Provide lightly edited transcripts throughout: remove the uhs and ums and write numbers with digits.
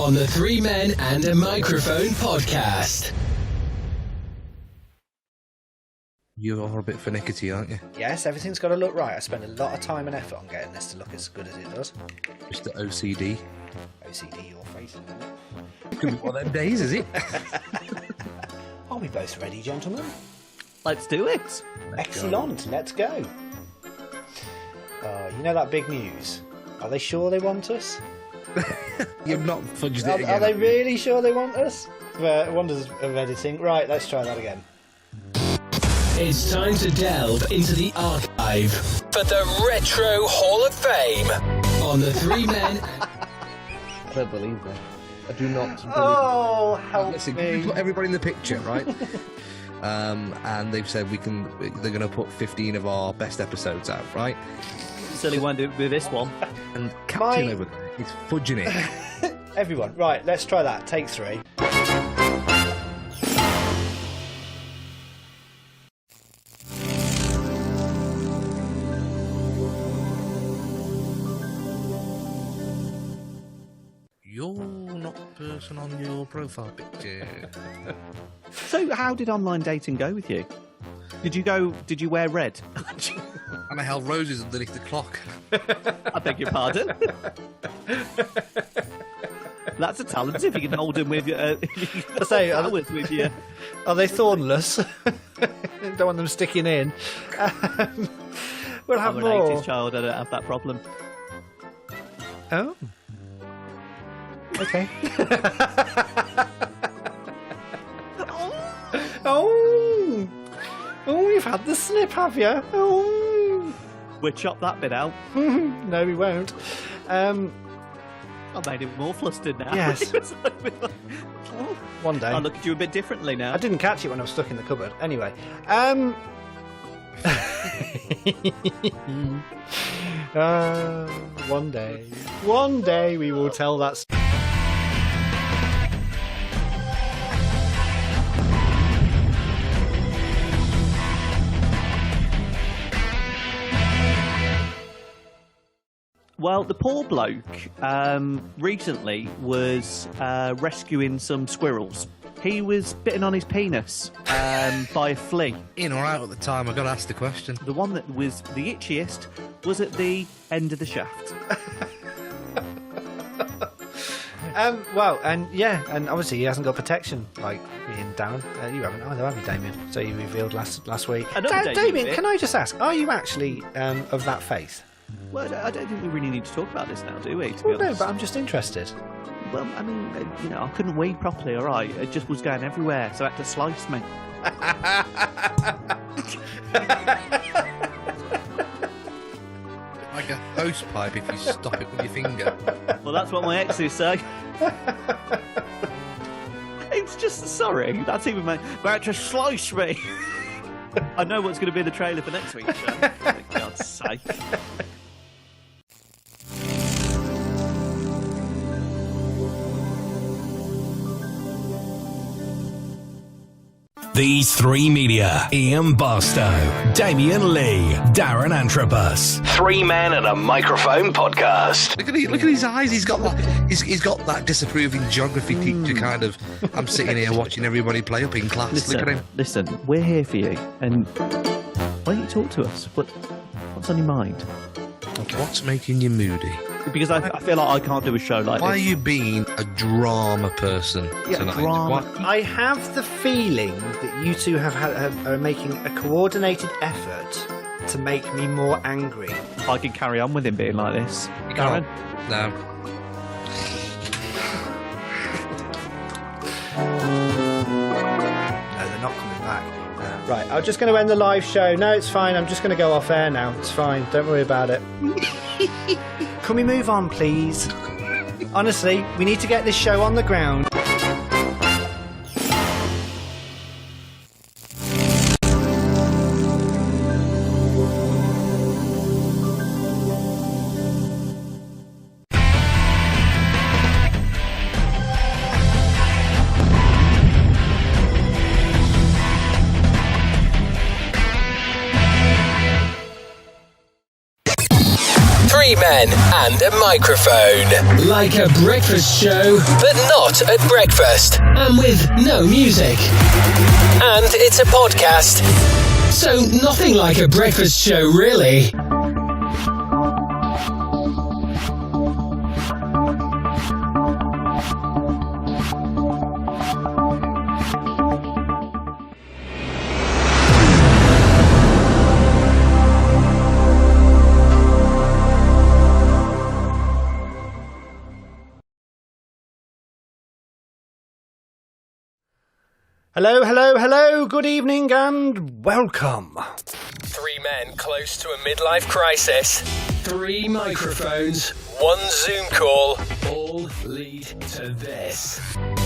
on the Three Men and a Microphone podcast. You are a bit finicky, aren't you? Yes, everything's got to look right. I spend a lot of time and effort on getting this to look as good as it does. Mr. OCD. OCD your face, isn't it? Could be one of them days, is it? Are we both ready, gentlemen? Let's do it. Excellent, let's go. You know that big news? Are they sure they want us? You've not fudged it again. Are they really sure they want us? Wonders of editing. Right, let's try that again. It's time to delve into the archive for the Retro Hall of Fame on the Three Men. I don't believe that. I do not believe Oh, help Listen, me. we put everybody in the picture, right? And they've said they're going to put 15 of our best episodes out, right? Certainly won't do it with this one. And Captain over there is fudging it. Everyone, right, let's try that. Take 3. You're not the person on your profile picture. So, how did online dating go with you? Did you wear red? And I held roses underneath the clock. I beg your pardon. That's a talent if you can hold them with your. With you. Are they thornless? Don't want them sticking in. We'll have I'm more. an 80s child. I don't have that problem. Oh. Okay. Oh, you've had the slip, have you? Oh. We'll chop that bit out. No, we won't. I made him more flustered now. Yes. One day. I look at you a bit differently now. I didn't catch it when I was stuck in the cupboard. Anyway. One day we will tell that story. Well, the poor bloke recently was rescuing some squirrels. He was bitten on his penis by a flea. In or out at the time, I got to ask the question. The one that was the itchiest was at the end of the shaft. And obviously he hasn't got protection like me and Darren. You haven't either, have you, Damien? So you revealed last week. Damien, can I just ask, are you actually of that faith? Well, I don't think we really need to talk about this now, do we? Well, no, but I'm just interested. Well, I mean, I couldn't wee properly, all right? It just was going everywhere, so I had to slice me. Like a hose pipe if you stop it with your finger. Well, that's what my exes say. It's just, sorry, that's even my... They had to slice me. I know what's going to be the trailer for next week's show. For God's sake. These three media: Ian Barstow, Damien Lee, Darren Antropos. Three Men and a Microphone podcast. Look at his eyes. He's got that disapproving geography teacher kind of. I'm sitting here watching everybody play up in class. Look at him. Listen, we're here for you, and why don't you talk to us? What's on your mind? Okay. What's making you moody? Because I feel like I can't do a show like Why this. are you being a drama person tonight? Drama. I have the feeling that you two are making a coordinated effort to make me more angry. I can carry on with him being like this. You Darren? can't. No. No, they're not coming back. Right, I'm just going to end the live show. No, it's fine. I'm just going to go off air now. It's fine. Don't worry about it. Can we move on, please? Honestly, we need to get this show on the ground. Three men and a microphone. Like a breakfast show, but not at breakfast. And with no music. And it's a podcast. So nothing like a breakfast show, really. Hello, hello, hello, good evening and welcome. Three men close to a midlife crisis. Three microphones. One Zoom call. All lead to this.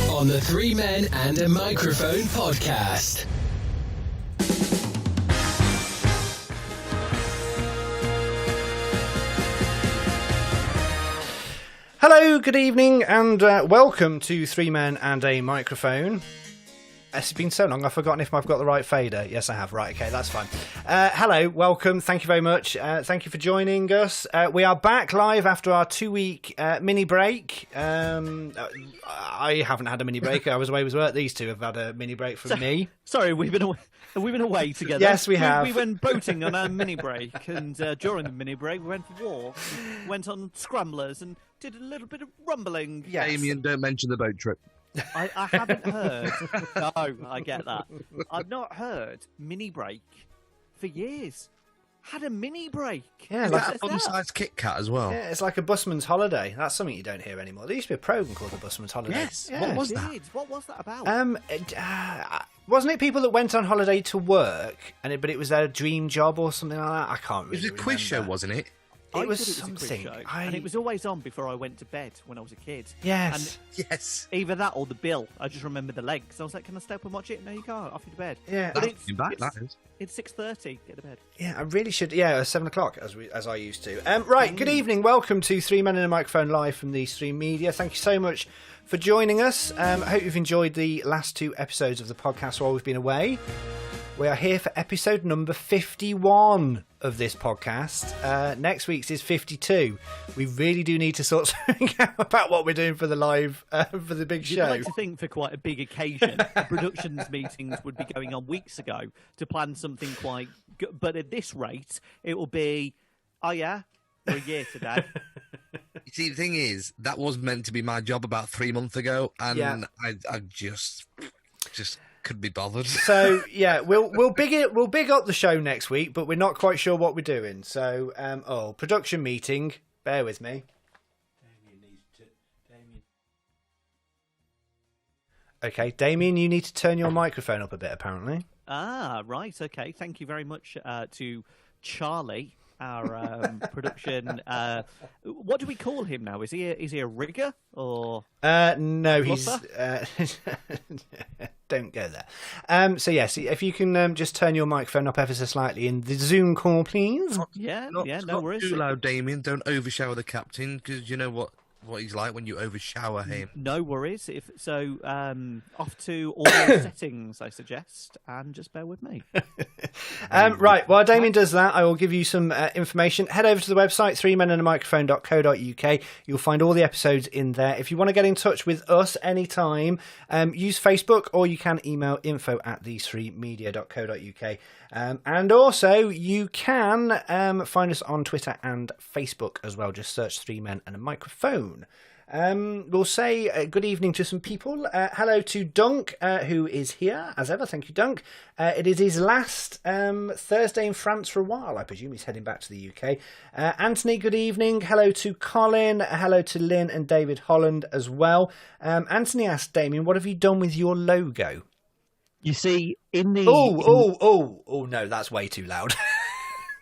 On the Three Men and a Microphone podcast. Hello, good evening and welcome to Three Men and a Microphone. It's been so long, I've forgotten if I've got the right fader. Yes, I have. Right, okay, that's fine. Hello, welcome. Thank you very much. Thank you for joining us. We are back live after our 2-week mini break. I haven't had a mini break. I was away with work. These two have had a mini break from me. Sorry, we've been away. Have we been away together? Yes, we have. We went boating on our mini break, and during the mini break, we went for walks, went on scramblers, and did a little bit of rumbling. Yes. Damien, don't mention the boat trip. I haven't heard. No, I get that. I've not heard mini break for years. Had a mini break. Yeah, Is like that a fun-sized Kit Kat as well? Yeah, it's like a busman's holiday. That's something you don't hear anymore. There used to be a programme called the Busman's Holiday. Yes. Yeah. What was that? What was that about? Wasn't it people that went on holiday to work, but it was their dream job or something like that? I can't It really was a quiz show, remember. wasn't it? I It was thought it was a quiz something. show, and it was always on before I went to bed when I was a kid. Yes. Yes. Either that or the bill. I just remember the legs. I was like, "Can I stay up and watch it?" No, you can't. Off you to bed. Yeah. But That's back, that is. It's 6:30. Get to bed. Yeah, I really should. Yeah, 7 o'clock as I used to. Right. Good evening. Welcome to Three Men and a Microphone live from the Stream Media. Thank you so much for joining us. I hope you've enjoyed the last 2 episodes of the podcast while we've been away. We are here for episode number 51 of this podcast. Next week's is 52. We really do need to sort something out about what we're doing for the live, for the big You'd show. like to think for quite a big occasion, the productions meetings would be going on weeks ago to plan something quite good. But at this rate, it will be, oh yeah, we're a year today. You see, the thing is, that was meant to be my job about 3 months ago, and Yeah. I just couldn't be bothered. So yeah, we'll big up the show next week, but we're not quite sure what we're doing. So production meeting. Bear with me. Okay, Damien, you need to turn your microphone up a bit. Apparently. Ah, right, okay. Thank you very much to Charlie, our production. What do we call him now? Is he a rigger or? No, he's. Fluffer? Don't go there. So yes, if you can just turn your microphone up ever so slightly in the Zoom call, please. Yeah, Not no worries. too loud, Damien. Don't overshower the captain, because you know what he's like when you overshower him. No worries. Off to audio settings, I suggest, and just bear with me. Right, while Damien does that, I will give you some information. Head over to the website, threemenandamicrophone.co.uk. You'll find all the episodes in there. If you want to get in touch with us anytime, use Facebook, or you can email info@thethreemedia.co.uk. And also, you can find us on Twitter and Facebook as well. Just search Three Men and a Microphone. We'll say good evening to some people. Hello to Dunk, who is here, as ever. Thank you, Dunk. It is his last Thursday in France for a while. I presume he's heading back to the UK. Anthony, good evening. Hello to Colin. Hello to Lynn and David Holland as well. Anthony asked, Damien, what have you done with your logo? You see, in the Oh, no, that's way too loud.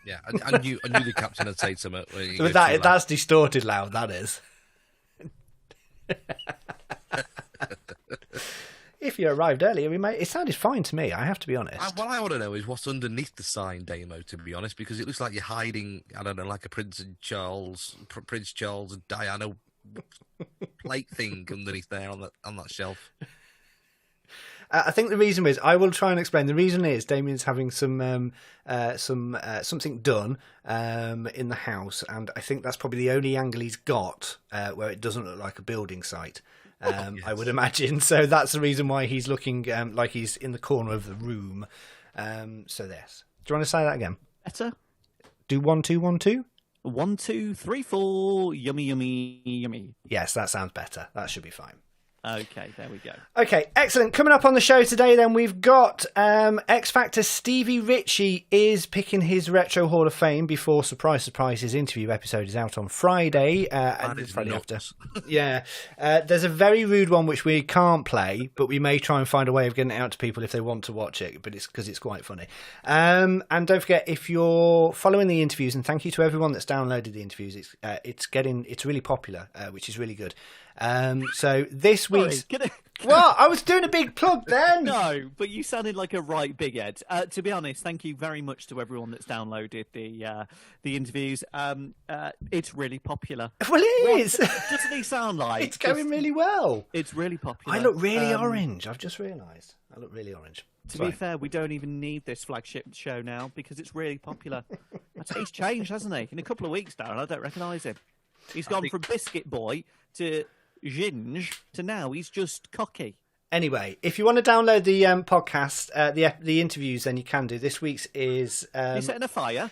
Yeah, I knew the captain had said something. But that's distorted loud, that is. If you arrived earlier, it sounded fine to me, I have to be honest. What I want to know is what's underneath the sign, Damo, to be honest, because it looks like you're hiding, I don't know, like a Prince Charles and Diana plate thing underneath there on that shelf. I think the reason is, I will try and explain. The reason is Damien's having something done in the house, and I think that's probably the only angle he's got where it doesn't look like a building site. Yes. I would imagine. So that's the reason why he's looking like he's in the corner of the room. So this. Do you want to say that again? Better. Do 1 2 1 2. 1 2 3 4. Yummy, yummy, yummy. Yes, that sounds better. That should be fine. Okay, there we go. Okay, excellent. Coming up on the show today, then, we've got X Factor Stevie Ritchie is picking his Retro Hall of Fame before, surprise, surprise, his interview episode is out on Friday. And Friday after. Yeah. There's a very rude one which we can't play, but we may try and find a way of getting it out to people if they want to watch it, but it's because it's quite funny. And don't forget, if you're following the interviews, and thank you to everyone that's downloaded the interviews, it's really popular, which is really good. So this week's... Well, I was doing a big plug then. No, but you sounded like a right big head. To be honest, thank you very much to everyone that's downloaded the interviews. It's really popular. Well, it is. Doesn't he sound like? It's going really well. It's really popular. I look really orange. I've just realised. I look really orange. To be fair, we don't even need this flagship show now because it's really popular. He's changed, hasn't he? In a couple of weeks, Darren, I don't recognise him. He's gone from Biscuit Boy to Ginge to now he's just cocky. Anyway, if you want to download the podcast, the interviews, then you can do. This week's is... You're setting a fire?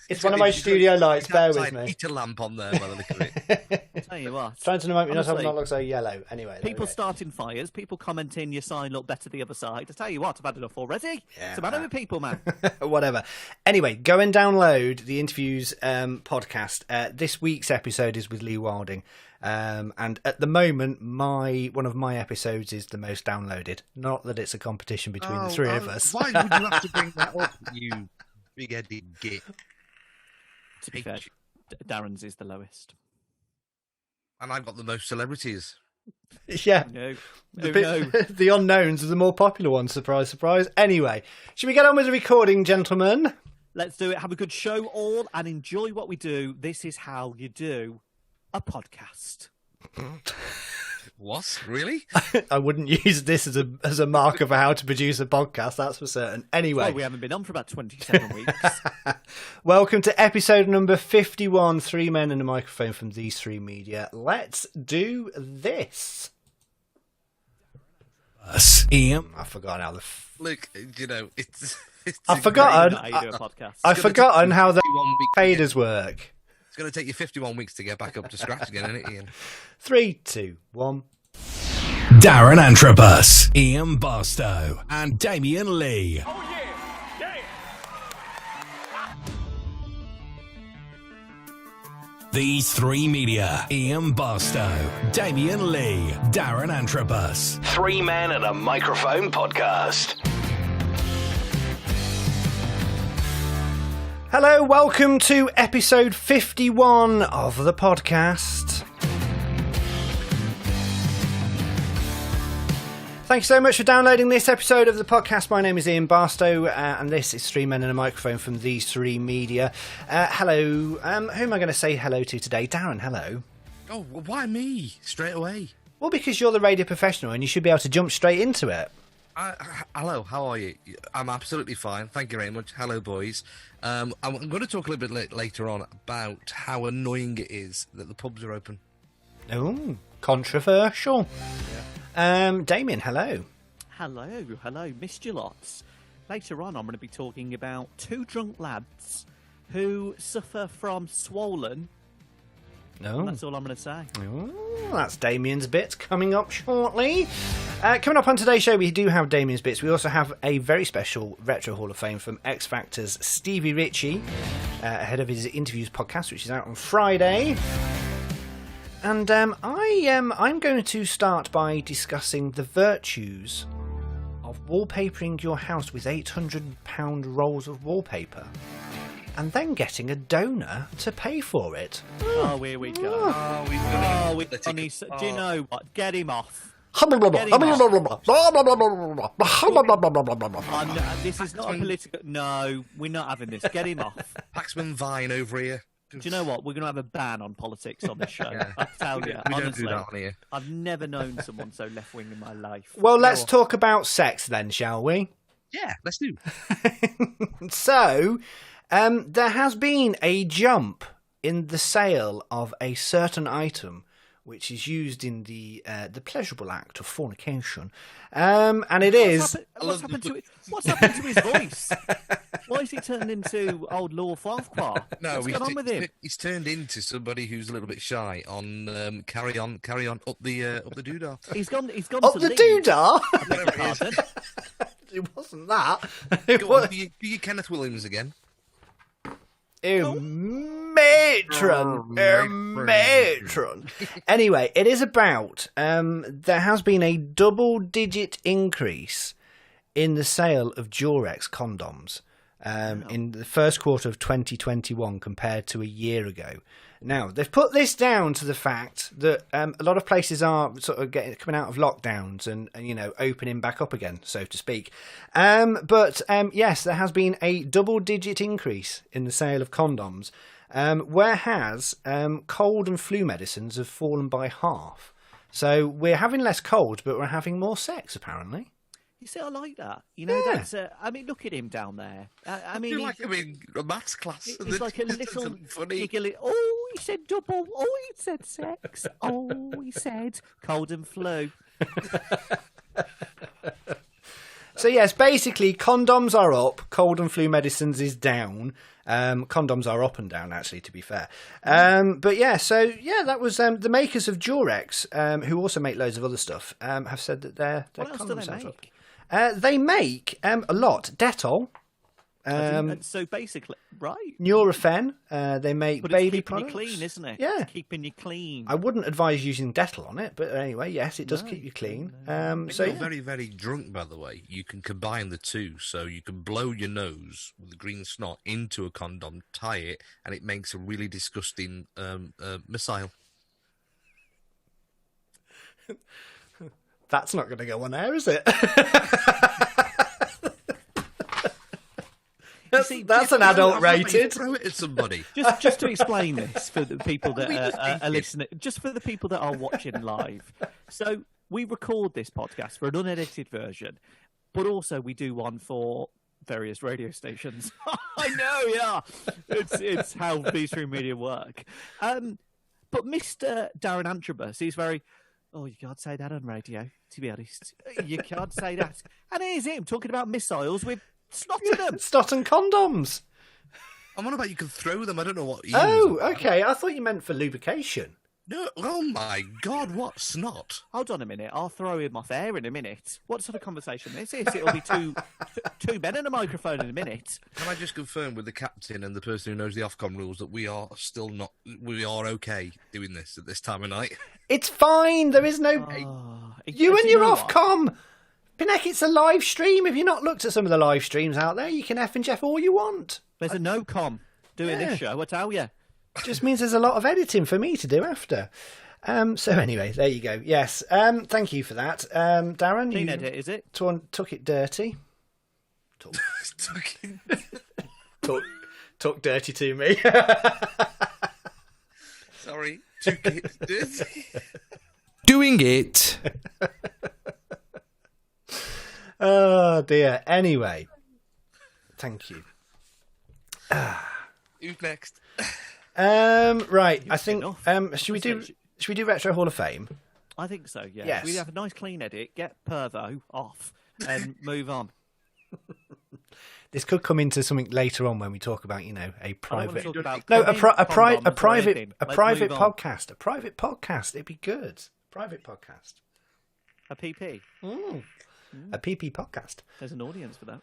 It's one of my studio lights, bear with me. Heat a lamp on there by the look of it. I'll tell you what. Trying to make me not look so yellow. Anyway, people starting fires, people commenting your sign look better the other side. I tell you what, I've had enough already. Yeah, What's the matter with people, man? Whatever. Anyway, go and download the interviews podcast. This week's episode is with Lee Wilding. And at the moment, one of my episodes is the most downloaded. Not that it's a competition between the three of us. Why would you have to bring that up, you big-headed git? To be fair, Darren's is the lowest. And I've got the most celebrities. Yeah. No. The unknowns are the more popular ones, surprise, surprise. Anyway, should we get on with the recording, gentlemen? Let's do it. Have a good show all and enjoy what we do. This is how you do a podcast. What? Really? I wouldn't use this as a marker for how to produce a podcast, that's for certain. Anyway. Well, we haven't been on for about 27 weeks. Welcome to episode number 51, 3 Men and a Microphone from These Three Media. Let's do this. I've forgotten how Look, you know, it's I've forgotten how the faders work. It's going to take you 51 weeks to get back up to scratch again, isn't it, Ian? 3, 2, 1. Darren Antrobus, Ian Barstow, and Damien Lee. Oh, yeah. These Three Media, Ian Barstow, Damien Lee, Darren Antrobus. 3 Men and a Microphone podcast. Hello, welcome to episode 51 of the podcast. Thank you so much for downloading this episode of the podcast. My name is Ian Barstow, and this is 3 Men and a Microphone from These Three Media. Hello, who am I going to say hello to today? Darren, hello. Oh, why me? Straight away? Well, because you're the radio professional and you should be able to jump straight into it. Hello, how are you? I'm absolutely fine. Thank you very much. Hello, boys. I'm going to talk a little bit later on about how annoying it is that the pubs are open. Oh, controversial. Yeah. Damien, hello. Hello. Missed you lots. Later on, I'm going to be talking about 2 drunk lads who suffer from swollen. No. That's all I'm going to say. Oh, that's Damien's bits coming up shortly. Coming up on today's show, we do have Damien's bits. We also have a very special Retro Hall of Fame from X Factor's Stevie Ritchie, ahead of his interviews podcast, which is out on Friday. And I'm going to start by discussing the virtues of wallpapering your house with £800 rolls of wallpaper and then getting a donor to pay for it. Oh, here we go. Do you know what? Get him off. This is not a political... No, we're not having this. Get him off. Paxman Vine over here. Do you know what? We're going to have a ban on politics on this show. Yeah. I tell you, We don't honestly, do that on here. I've never known someone so left-wing in my life. Well, let's talk about sex then, shall we? Yeah, let's do. So, there has been a jump in the sale of a certain item which is used in the pleasurable act of fornication, and it is. What's happened to his voice? Why is he turned into old Lord Farquhar? No, What's going on with him? he's turned into somebody who's a little bit shy on carry on up the doodah. He's gone Up to the Leeds. doodah? Beg your pardon. It wasn't that. Go on, do you Kenneth Williams again? Matron. Anyway, it is about. There has been a double-digit increase in the sale of Durex condoms in the first quarter of 2021 compared to a year ago. Now, they've put this down to the fact that a lot of places are sort of coming out of lockdowns and opening back up again, so to speak. But yes, there has been a double-digit increase in the sale of condoms, whereas cold and flu medicines have fallen by half. So we're having less cold, but we're having more sex, apparently. You see, I like that. That's. I mean, look at him down there. I mean, like him in a maths class. he's like a little funny. giggly. Oh, he said double. Oh, he said sex. Oh, he said cold and flu. So yes, basically condoms are up, cold and flu medicines is down. Condoms are up and down, actually, to be fair. But yeah, so yeah, that was the makers of Durex, who also make loads of other stuff, have said that their What else do condoms they are make? up. They make a lot. Dettol, So basically, right? Nurofen. They make But baby it's keeping products. you clean, isn't it? Yeah. It's keeping you clean. I wouldn't advise using Dettol on it, but anyway, yes, it does keep you clean. If So you're yeah. very, very drunk, by the way, you can combine the two. So you can blow your nose with the green snot into a condom, tie it, and it makes a really disgusting missile. That's not going to go on air, is it? That's an adult rated. Throw it at somebody. Just to explain this for the people that are listening, just for the people that are watching live. So we record this podcast for an unedited version, but also we do one for various radio stations. I know, yeah. It's how mainstream media work. But Mr. Darren Antrobus, he's very. Oh, you can't say that on radio, to be honest. You can't say that. And here's him talking about missiles with snot in them. Snot and condoms. I'm on about you can throw them. I don't know what. Oh, okay. I thought you meant for lubrication. No. Oh my God! What snot? Hold on a minute. I'll throw him off air in a minute. What sort of conversation this is? It'll be two men and a microphone in a minute. Can I just confirm with the captain and the person who knows the Ofcom rules that we are still not. We are okay doing this at this time of night. It's fine. There is no. You and your Ofcom. Pinnock, it's a live stream. If you've not looked at some of the live streams out there, you can F and Jeff all you want. There's a no-com doing this show, I tell you. Just means there's a lot of editing for me to do after. So anyway, there you go. Yes, thank you for that. Darren, Clean you edit, is it? took it dirty. Talk dirty to me. Sorry, took it dirty. Doing it. Oh dear. Anyway, thank you. Who's next? Right. I think. enough. Should we do Retro Hall of Fame? I think so, yeah. Yes. We have a nice clean edit, get Pervo off, and move on. This could come into something later on when we talk about, a private. Talk about No, a condoms or private anything. a Let's private move on. podcast. A private podcast. It'd be good. Private podcast. A PP. A PP podcast. There's an audience for that.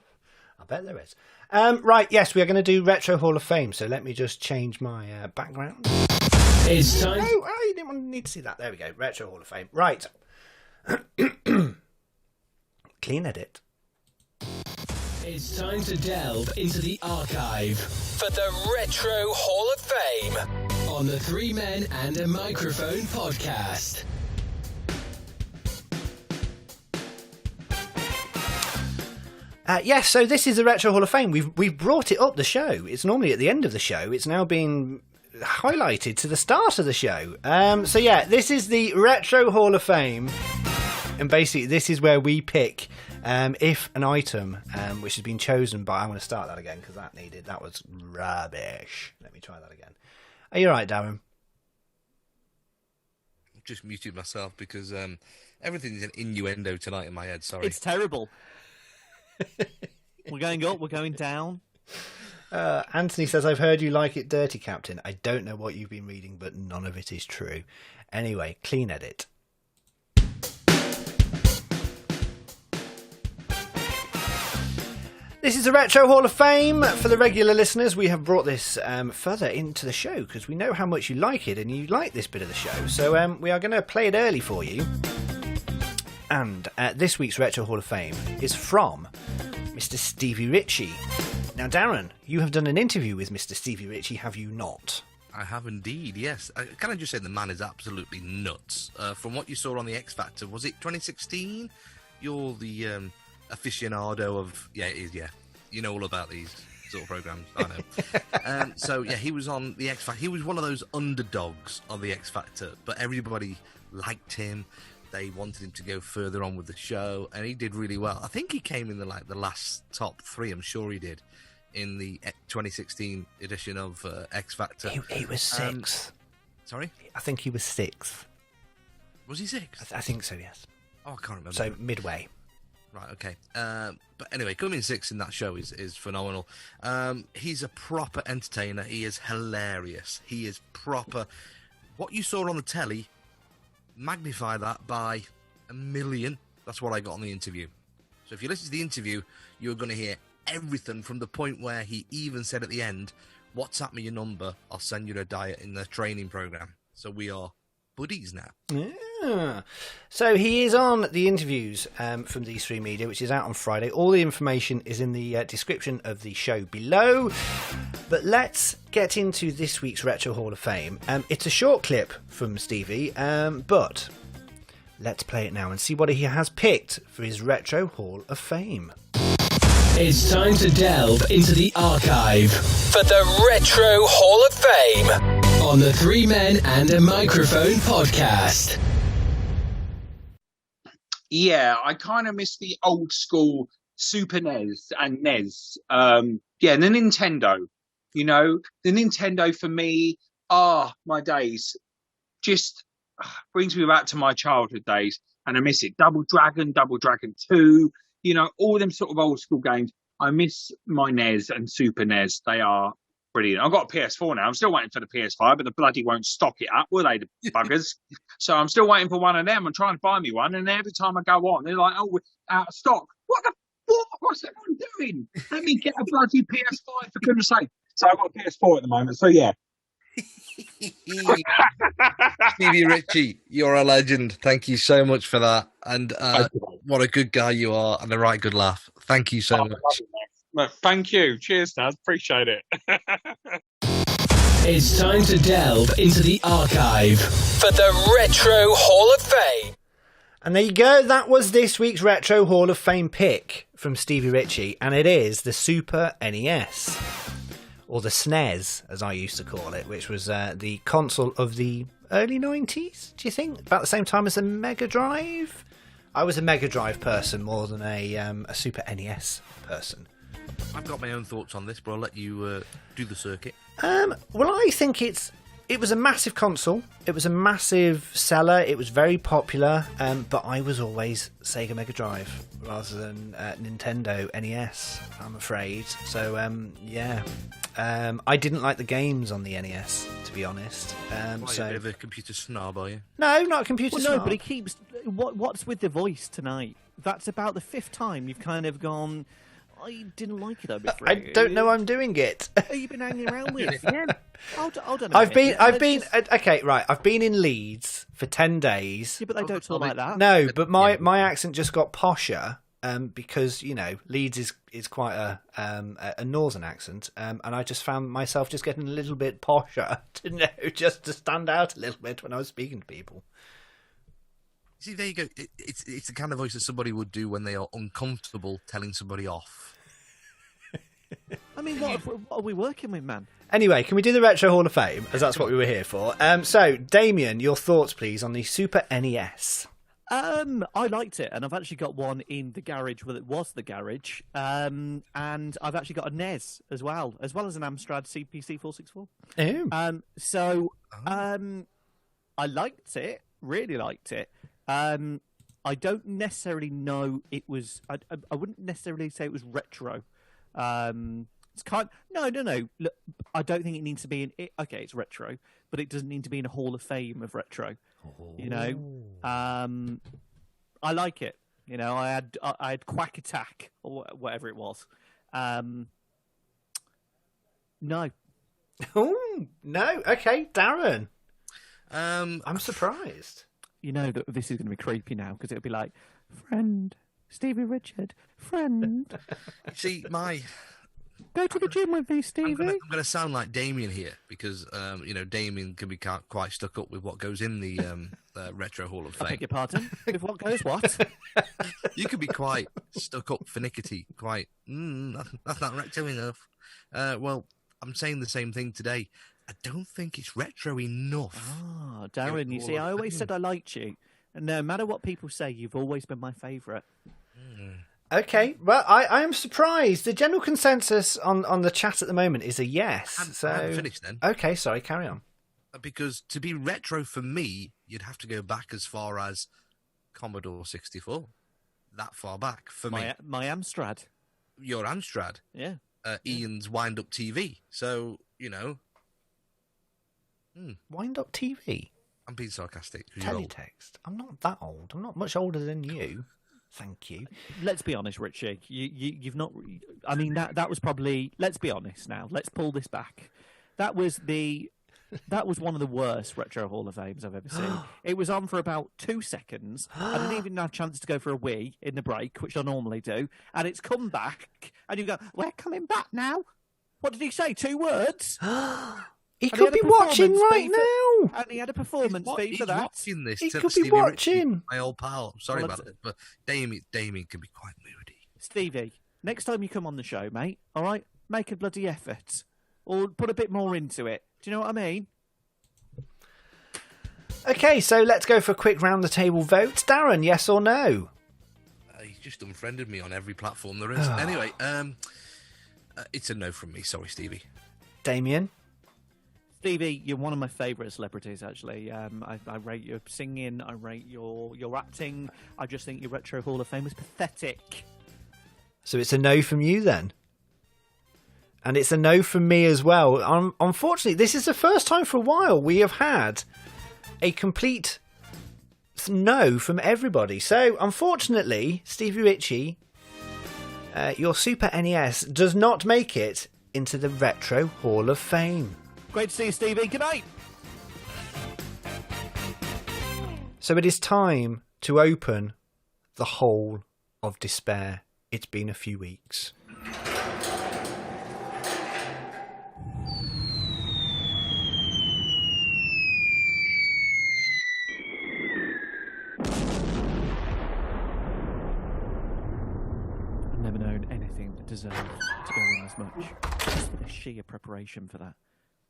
I bet there is. Right, yes, we are going to do Retro Hall of Fame. So let me just change my background. It's time. Oh, you didn't need to see that. There we go. Retro Hall of Fame. Right. Clean edit. It's time to delve into the archive for the Retro Hall of Fame on the Three Men and a Microphone podcast. Yes, so this is the Retro Hall of Fame. We've brought it up the show. It's normally at the end of the show. It's now been highlighted to the start of the show. So yeah, this is the Retro Hall of Fame, and basically this is where we pick if an item which has been chosen by... I'm going to start that again because that was rubbish. Let me try that again. Are you right, Darren? Just muted myself because everything's an innuendo tonight in my head. Sorry, it's terrible. We're going up, we're going down. Anthony says, I've heard you like it dirty, Captain. I don't know what you've been reading, but none of it is true. Anyway, clean edit. This is the Retro Hall of Fame. For the regular listeners, we have brought this further into the show because we know how much you like it and you like this bit of the show. So we are going to play it early for you. And this week's Retro Hall of Fame is from Mr. Stevie Ritchie. Now, Darren, you have done an interview with Mr. Stevie Ritchie, have you not? I have indeed, yes. Can I just say the man is absolutely nuts? From what you saw on the X Factor, was it 2016? You're the aficionado of... Yeah, it is, yeah. You know all about these sort of programs, I know. So, yeah, he was on the X Factor. He was one of those underdogs on the X Factor, but everybody liked him. They wanted him to go further on with the show, and he did really well. I think he came in the last top 3, I'm sure he did, in the 2016 edition of X Factor. He was 6th. Sorry? I think he was 6th. Was he 6th? I think so, yes. Oh, I can't remember. So, midway. Right, okay. But anyway, coming 6th in that show is phenomenal. He's a proper entertainer. He is hilarious. He is proper... What you saw on the telly, magnify that by 1,000,000. That's what I got on the interview. So if you listen to the interview, you're going to hear everything from the point where he even said at the end, WhatsApp me your number, I'll send you a diet in the training program. So we are buddies now. Yeah. So he is on the interviews from these 3 media, which is out on Friday. All the information is in the description of the show below. But let's get into this week's Retro Hall of Fame. It's a short clip from Stevie, but let's play it now and see what he has picked for his Retro Hall of Fame. It's time to delve into the archive for the Retro Hall of Fame on the 3 Men and a Microphone podcast. Yeah, I kind of miss the old school Super NES and NES. The Nintendo. You know, the Nintendo for me, my days, just brings me back to my childhood days, and I miss it. Double Dragon 2, you know, all them sort of old school games. I miss my NES and Super NES. They are brilliant. I've got a PS4 now. I'm still waiting for the PS5, but the bloody won't stock it up, will they, the buggers? So I'm still waiting for one of them. I'm trying to buy me one, and every time I go on, they're like, we're out of stock. What's everyone doing? Let me get a bloody PS5, for goodness sake. So I've got a PS4 at the moment, so yeah. Stevie Ritchie, you're a legend. Thank you so much for that. And what a good guy you are, and a right good laugh. Thank you so much. Well, thank you. Cheers, Dad. Appreciate it. It's time to delve into the archive for the Retro Hall of Fame. And there you go. That was this week's Retro Hall of Fame pick from Stevie Ritchie, and it is the Super NES. Or the SNES, as I used to call it, which was the console of the early 90s, do you think? About the same time as the Mega Drive? I was a Mega Drive person more than a Super NES person. I've got my own thoughts on this, but I'll let you do the circuit. Well, I think it was a massive console. It was a massive seller. It was very popular, but I was always Sega Mega Drive rather than Nintendo NES, I'm afraid. So, I didn't like the games on the NES, to be honest. So, a bit of a computer snob, are you? No, not a computer snob. No, but he keeps... What's with the voice tonight? That's about the 5th time you've kind of gone... I didn't like it though before. I don't know I'm doing it. Who you been hanging around with? Yeah. I don't know. I've been okay, right. I've been in Leeds for 10 days. Yeah, but they don't talk like that. No, but my accent just got posher because, you know, Leeds is quite a northern accent, and I just found myself just getting a little bit posher just to stand out a little bit when I was speaking to people. See, there you go. It's the kind of voice that somebody would do when they are uncomfortable telling somebody off. I mean, what are we working with, man? Anyway, can we do the Retro Hall of Fame, as that's what we were here for? So, Damien, your thoughts, please, on the Super NES. I liked it, and I've actually got one in the garage. Well, it was the garage, and I've actually got a NES as well as an Amstrad CPC 464. I liked it, really liked it. I don't necessarily know it was. I wouldn't necessarily say it was retro. It's no. Look, I don't think it needs to be in. Okay, it's retro, but it doesn't need to be in a Hall of Fame of retro. You know, I like it. You know, I had Quack Attack or whatever it was. No. Oh no. Okay, Darren. I'm surprised. You know that this is going to be creepy now because it'll be like, friend, Stevie Richard, friend. See, Go to the gym with me, Stevie. I'm going to sound like Damien here because, Damien can be quite stuck up with what goes in the Retro Hall of Fame. I beg your pardon? With what goes what? You could be quite stuck up, finickety, quite, that's not retro enough. Well, I'm saying the same thing today. I don't think it's retro enough. Ah, Darren, you see, I always said I liked you. And no matter what people say, you've always been my favourite. Okay, well, I am surprised. The general consensus on the chat at the moment is a yes. I haven't finished then. Okay, sorry, carry on. Because to be retro for me, you'd have to go back as far as Commodore 64. That far back for me. My Amstrad. Your Amstrad. Yeah. Ian's wind-up TV. So, Wind-up TV? I'm being sarcastic. Teletext. I'm not that old. I'm not much older than you. Thank you. Let's be honest, Richie. You've not. I mean, that was probably. Let's be honest now. Let's pull this back. That was one of the worst Retro Hall of Fames I've ever seen. It was on for about 2 seconds. I didn't even have a chance to go for a wee in the break, which I normally do. And it's come back, and you go, "We're coming back now." What did he say? 2 words. He could be watching right now. And he had a performance fee for that. Watching this. He could be watching. My old pal. Sorry about it, but Damien can be quite moody. Stevie, next time you come on the show, mate, all right, make a bloody effort. Or put a bit more into it. Do you know what I mean? Okay, so let's go for a quick round the table vote. Darren, yes or no? He's just unfriended me on every platform there is. Anyway, it's a no from me. Sorry, Stevie. Damien? Stevie, you're one of my favourite celebrities, actually. I rate your singing, I rate your acting. I just think your Retro Hall of Fame is pathetic. So it's a no from you then? And it's a no from me as well. Unfortunately, this is the first time for a while we have had a complete no from everybody. So, unfortunately, Stevie Ritchie, your Super NES does not make it into the Retro Hall of Fame. Great to see you, Stevie. Good night. So it is time to open the Hole of Despair. It's been a few weeks. I've never known anything that deserved to go in as much. Just for the sheer preparation for that.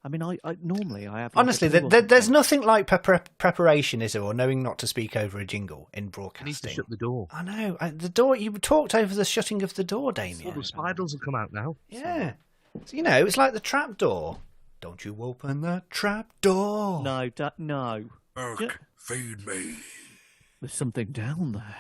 I mean, I normally I have. Honestly, there's nothing like preparation, is there, or knowing not to speak over a jingle in broadcasting. You need to shut the door. I know. The door. You talked over the shutting of the door, Damien. All the spiders have come out now. Yeah. So, it's like the trap door. Don't you open the trap door. No, no. Burke, feed me. There's something down there.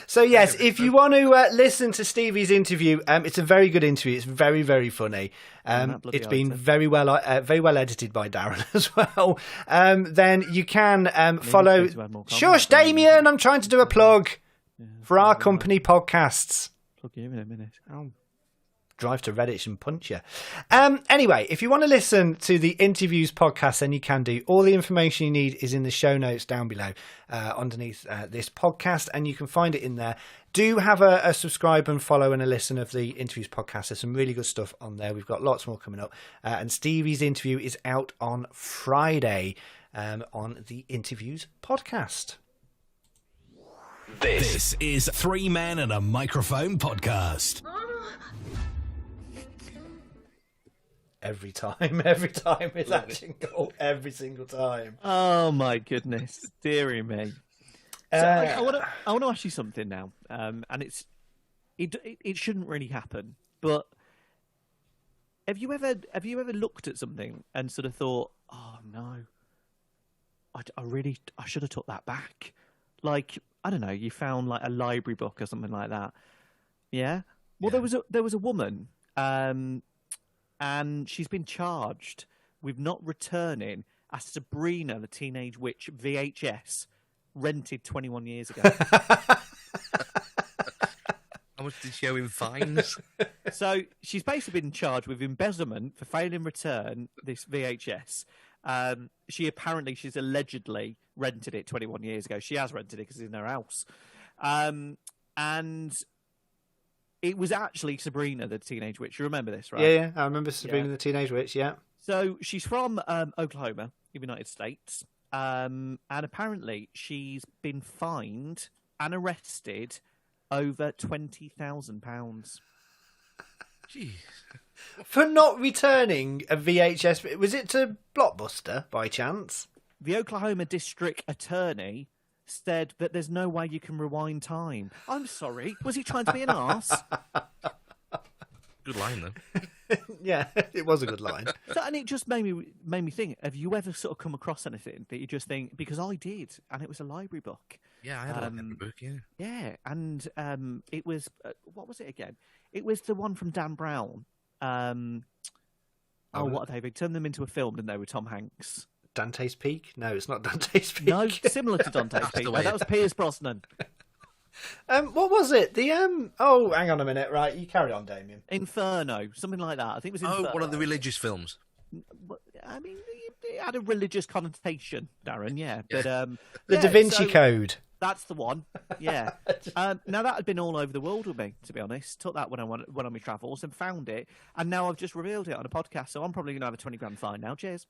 So yes, if you want to listen to Stevie's interview, it's a very good interview. It's very, very funny. It's been very well edited by Darren as well. Then you can follow. Shush, Damien! I'm trying to do a plug for our company podcasts. Plug you in a minute. I'll drive to Redditch and punch you. Anyway, if you want to listen to the interviews podcast, then you can do. All the information you need is in the show notes down below underneath this podcast, and you can find it in there. Do have a subscribe and follow and a listen of the interviews podcast. There's some really good stuff on there. We've got lots more coming up. And Stevie's interview is out on Friday on the interviews podcast. This is 3 Men and a Microphone podcast. every time. Every time it's action gold. Every single time. Oh my goodness, dearie me. So I want to ask you something now, and it shouldn't really happen, but have you ever looked at something and sort of thought, oh no, I should have took that back? Like, I don't know, you found like a library book or something like that. Yeah. Well, there was a woman, and she's been charged with not returning a Sabrina the Teenage Witch VHS rented 21 years ago. How much did she owe in fines? So she's basically been charged with embezzlement for failing return this VHS. She's allegedly rented it 21 years ago. She has rented it because it's in her house. And it was actually Sabrina the Teenage Witch. You remember this, right? Yeah, I remember Sabrina the Teenage Witch, yeah. So she's from Oklahoma, United States. And apparently she's been fined and arrested over £20,000. Jeez. For not returning a VHS. Was it to Blockbuster, by chance? The Oklahoma District Attorney said that there's no way you can rewind time. I'm sorry. Was he trying to be an arse? Good line, though. Yeah, it was a good line. So, and it just made me think, have you ever sort of come across anything that you just think, because I did, and it was a library book. Yeah, I had a library book, yeah. Yeah, and it was, what was it again? It was the one from Dan Brown. What have they turned them into a film, didn't they, with Tom Hanks? Dante's Peak? No, it's not Dante's Peak. No, similar to Dante's Peak. No, that was Pierce Brosnan. What was it? Oh, hang on a minute. Right, you carry on, Damien. Inferno, something like that. I think it was Inferno. Oh, one of the religious films. I mean, it had a religious connotation, Darren. Yeah, but the Da Vinci Code. That's the one. Yeah. Now that had been all over the world with me, to be honest. Took that when I went on my travels and found it, and now I've just revealed it on a podcast. So I'm probably going to have a £20,000 fine now. Cheers.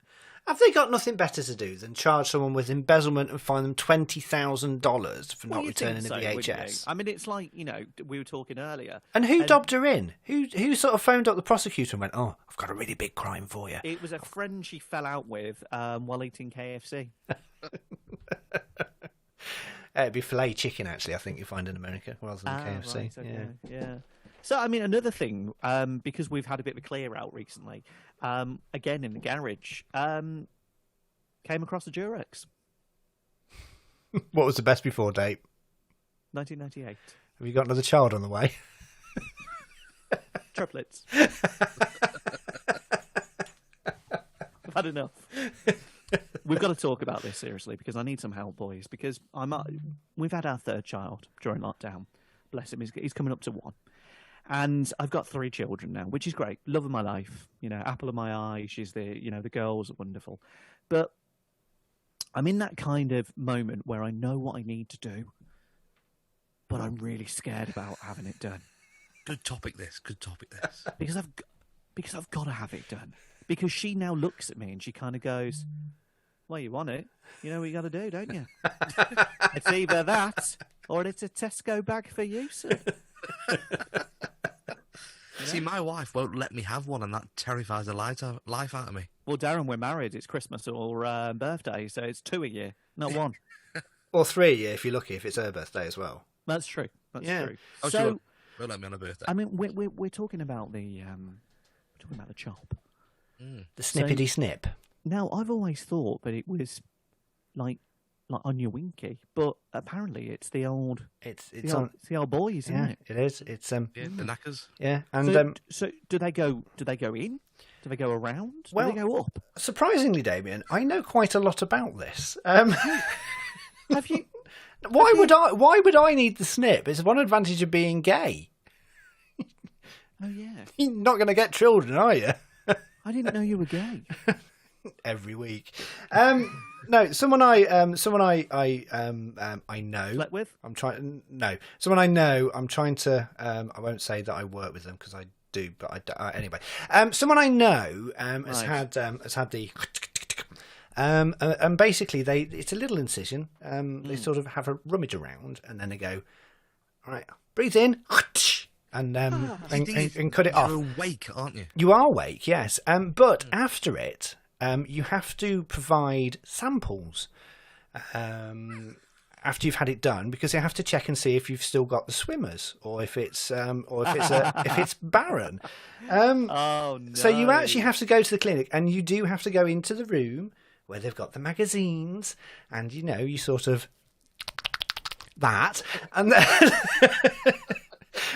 Have they got nothing better to do than charge someone with embezzlement and fine them $20,000 for not returning a VHS? I mean, it's like, we were talking earlier. And who dobbed her in? Who sort of phoned up the prosecutor and went, "Oh, I've got a really big crime for you"? It was a friend she fell out with while eating KFC. It'd be filet chicken, actually, I think you find in America, rather than KFC. Right, okay. Yeah. So, I mean, another thing, because we've had a bit of a clear out recently, again in the garage, came across a Durex. What was the best before date? 1998. Have you got another child on the way? Triplets. I've had enough. We've got to talk about this seriously because I need some help, boys. Because we've had our third child during lockdown. Bless him, he's coming up to 1, and I've got 3 children now, which is great. Love of my life, apple of my eye. She's the girls are wonderful, but I'm in that kind of moment where I know what I need to do, but I'm really scared about having it done. Good topic, this. Because I've got to have it done. Because she now looks at me and she kind of goes, "Well, you want it. You know what you got to do, don't you? It's either that or it's a Tesco bag for you, sir." See, my wife won't let me have one, and that terrifies the life out of me. Well, Darren, we're married. It's Christmas or birthday, so it's 2 a year, not 1. Or 3 a year if you're lucky, if it's her birthday as well. That's true. That's true. Oh, so, she won't let me on her birthday. I mean, we're talking about the chop. The snippety snip. Now, I've always thought that it was like Onion Winky, but apparently it's the old the old boys, isn't it? It is. It's the knackers. Yeah, and so do they go in? Do they go around? Well, do they go up? Surprisingly, Damien, I know quite a lot about this. Have you? Why would I need the snip? It's one advantage of being gay. Oh yeah. You're not going to get children, are you? I didn't know you were gay. Every week. No, someone I know. Slept with? Someone I know. I'm trying to. I won't say that I work with them because I do, but anyway. Someone I know has had the. And basically, it's a little incision. They sort of have a rummage around, and then they go, "All right, breathe in," and The thing is, cut it off. You're awake, aren't you? You are awake, yes. But after it, you have to provide samples after you've had it done, because they have to check and see if you've still got the swimmers, or if it's if it's barren. Oh no! So you actually have to go to the clinic, and you do have to go into the room where they've got the magazines, and you sort of that, and then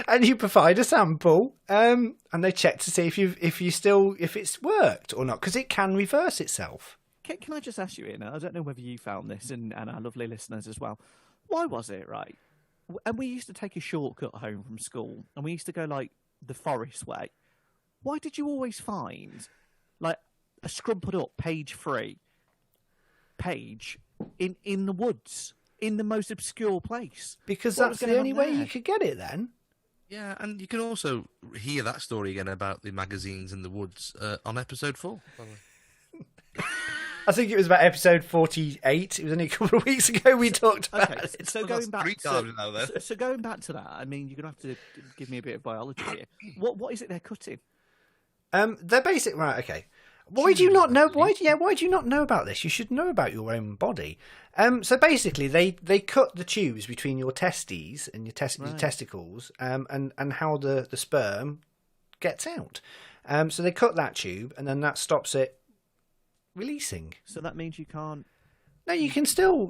and you provide a sample, and they check to see if it's worked or not, because it can reverse itself. Can I just ask you, Ian? I don't know whether you found this, and our lovely listeners as well. Why was it, right? And we used to take a shortcut home from school, and we used to go like the forest way. Why did you always find like a scrumpled up page 3 page in the woods, in the most obscure place? Because What that's was the going only on way there? you could get it then. Yeah, and you can also hear that story again about the magazines in the woods on episode 4. By the way. I think it was about episode 48. It was only a couple of weeks ago we talked about Okay, it. so Well, going that's back 3 times now, then. so going back to that, I mean, you're gonna have to give me a bit of biology here. What is it they're cutting? They're basic, right? Okay. Why do you not know? Why do you not know about this? You should know about your own body. So basically, they cut the tubes between your testes and your testicles, and how the sperm gets out. So they cut that tube, and then that stops it releasing. So that means you can't. No, you can still,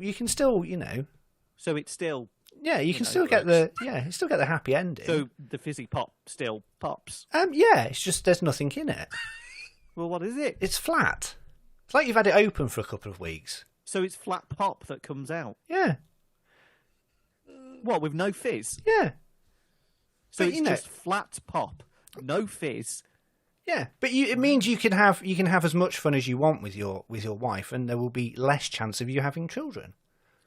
So it's still. yeah, you can know, still get you still get the happy ending. So the fizzy pop still pops. Yeah, it's just there's nothing in it. Well, what is it? It's flat. It's like you've had it open for a couple of weeks. So it's flat pop that comes out. Yeah, What, with no fizz? yeah. So But, it's just flat pop, no fizz. Yeah, but it means you can have as much fun as you want with your wife, and there will be less chance of you having children.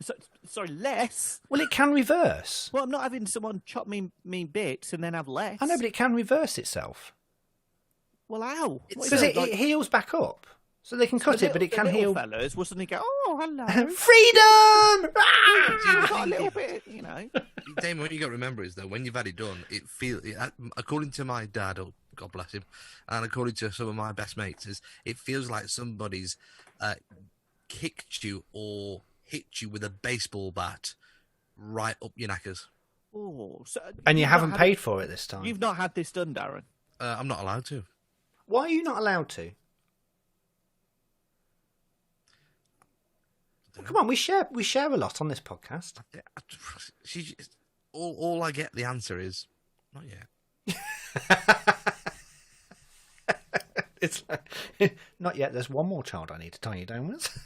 So, sorry, less? Well, it can reverse. Well, I'm not having someone chop me bits and then have less. I know, but it can reverse itself Well, how? What is because it, it heals back up. So they can cut it, but it can heal. Fellas will suddenly go, oh, hello. Freedom! I've got a little bit, Damon, what you got to remember is that when you've had it done, according to my dad, oh, God bless him, and according to some of my best mates, it feels like somebody's kicked you or hit you with a baseball bat right up your knackers. Oh, so And you you've haven't not had paid for it this time. You've not had this done, Darren. I'm not allowed to. Why are you not allowed to? Well, come on, we share a lot on this podcast. All I get the answer is not yet. It's like, not yet. There's one more child I need to tie you down with.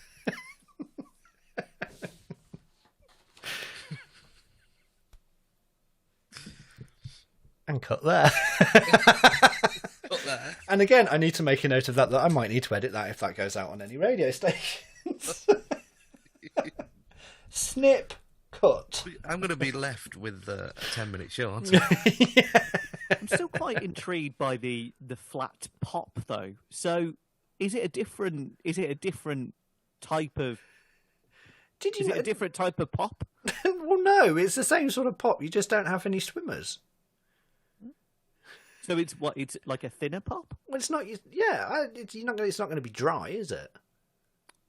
And cut there. Cut there. And again, I need to make a note of that I might need to edit that if that goes out on any radio stations. Snip, cut. I'm going to be left with a 10-minute show, aren't Yeah. I'm still quite intrigued by the flat pop, though. So, is it a different type of? Is it a different type of pop? Well, no, it's the same sort of pop. You just don't have any swimmers. So it's what? It's like a thinner pop. Well, it's not. Yeah, it's not going to be dry, is it?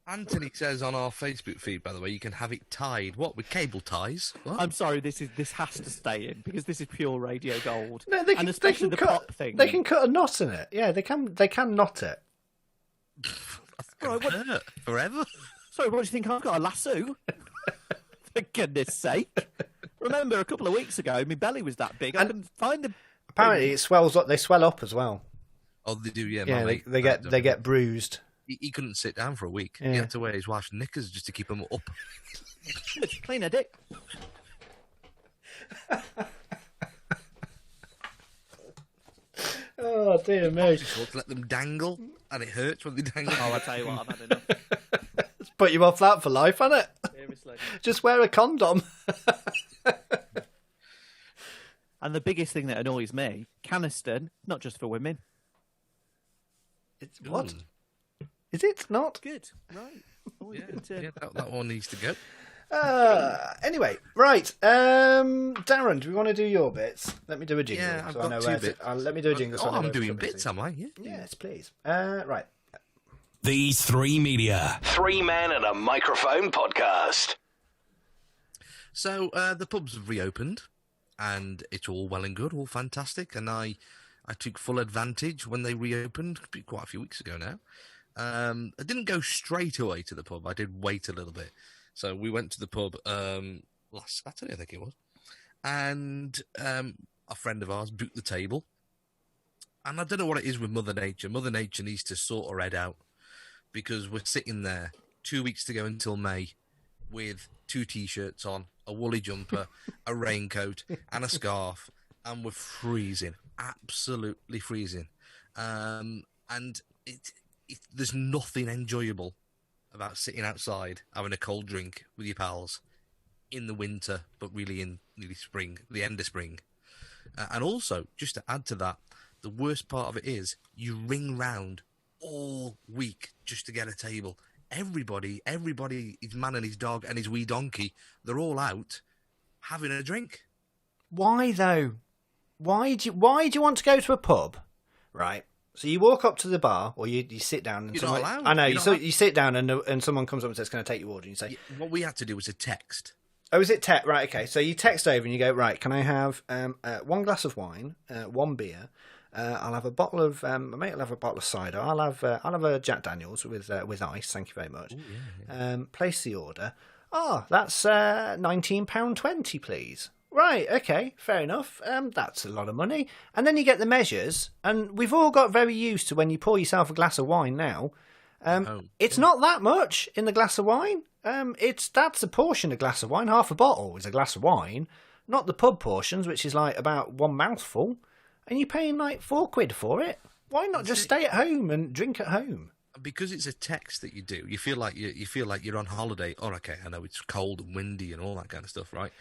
Anthony says on our Facebook feed, by the way, you can have it tied. What, with cable ties? What? I'm sorry, this has to stay in because this is pure radio gold. No, they can, and especially they can the cut, pop thing. They can cut a knot in it. Yeah, they can knot it. That's going to hurt forever. Sorry, what do you think? I've got a lasso. For goodness sake! Remember, a couple of weeks ago, my belly was that big. I couldn't find the. Apparently, it swells up. They swell up as well. Oh, they do, yeah. Yeah, they get bruised. He couldn't sit down for a week. Yeah. He had to wear his wife's knickers just to keep him up. Clean a dick. Oh dear me! So to let them dangle, and it hurts when they dangle. Oh, I tell you what, I've had enough. It's put you off that for life, hasn't it? Seriously. Just wear a condom. And the biggest thing that annoys me, Caniston, not just for women. It's what? Ooh. Is it not? Good, right. Always Yeah, good to... yeah, that one needs to go. Anyway, right. Darren, do we want to do your bits? Let me do a jingle. Yeah, I've so I got know two where bits. let me do a jingle. So I know I'm where to doing put it. bits, am I? Yeah. Yes, please. Right. These Three Media. Three Men and a Microphone podcast. So the pubs have reopened, and it's all well and good, all fantastic. And I took full advantage when they reopened, quite a few weeks ago now. I didn't go straight away to the pub. I did wait a little bit. So we went to the pub last Saturday, I think it was. And a friend of ours booked the table. And I don't know what it is with Mother Nature. Mother Nature needs to sort her head out, because we're sitting there 2 weeks to go until May with 2 T-shirts on, a woolly jumper, a raincoat and a scarf, and we're freezing, absolutely freezing. And there's nothing enjoyable about sitting outside having a cold drink with your pals in the winter, but really in nearly spring, the end of spring. And also, just to add to that, the worst part of it is you ring round all week just to get a table. Everybody, his man and his dog and his wee donkey, they're all out having a drink. Why though? Why do you want to go to a pub? Right. So you walk up to the bar, or you sit down, and You're not allowed. I know You're you sit down, and someone comes up and says, "Can I take your order?" And you say, What we had to do was a text. "Oh, is it text? Right, okay." So you text over and you go, "Right, can I have 1 glass of wine, 1 beer? I'll have a bottle of my mate will have a bottle of cider. I'll have a Jack Daniels with ice. Thank you very much." Ooh, yeah. Place the order. That's £19.20, please. Right, okay, fair enough. That's a lot of money. And then you get the measures, and we've all got very used to when you pour yourself a glass of wine now. It's not that much in the glass of wine. That's a portion of glass of wine. Half a bottle is a glass of wine, not the pub portions, which is like about 1 mouthful. And you're paying like £4 for it. Why not just stay at home and drink at home? Because it's a text that you do. You feel like you're on holiday. Oh, okay, I know it's cold and windy and all that kind of stuff, right?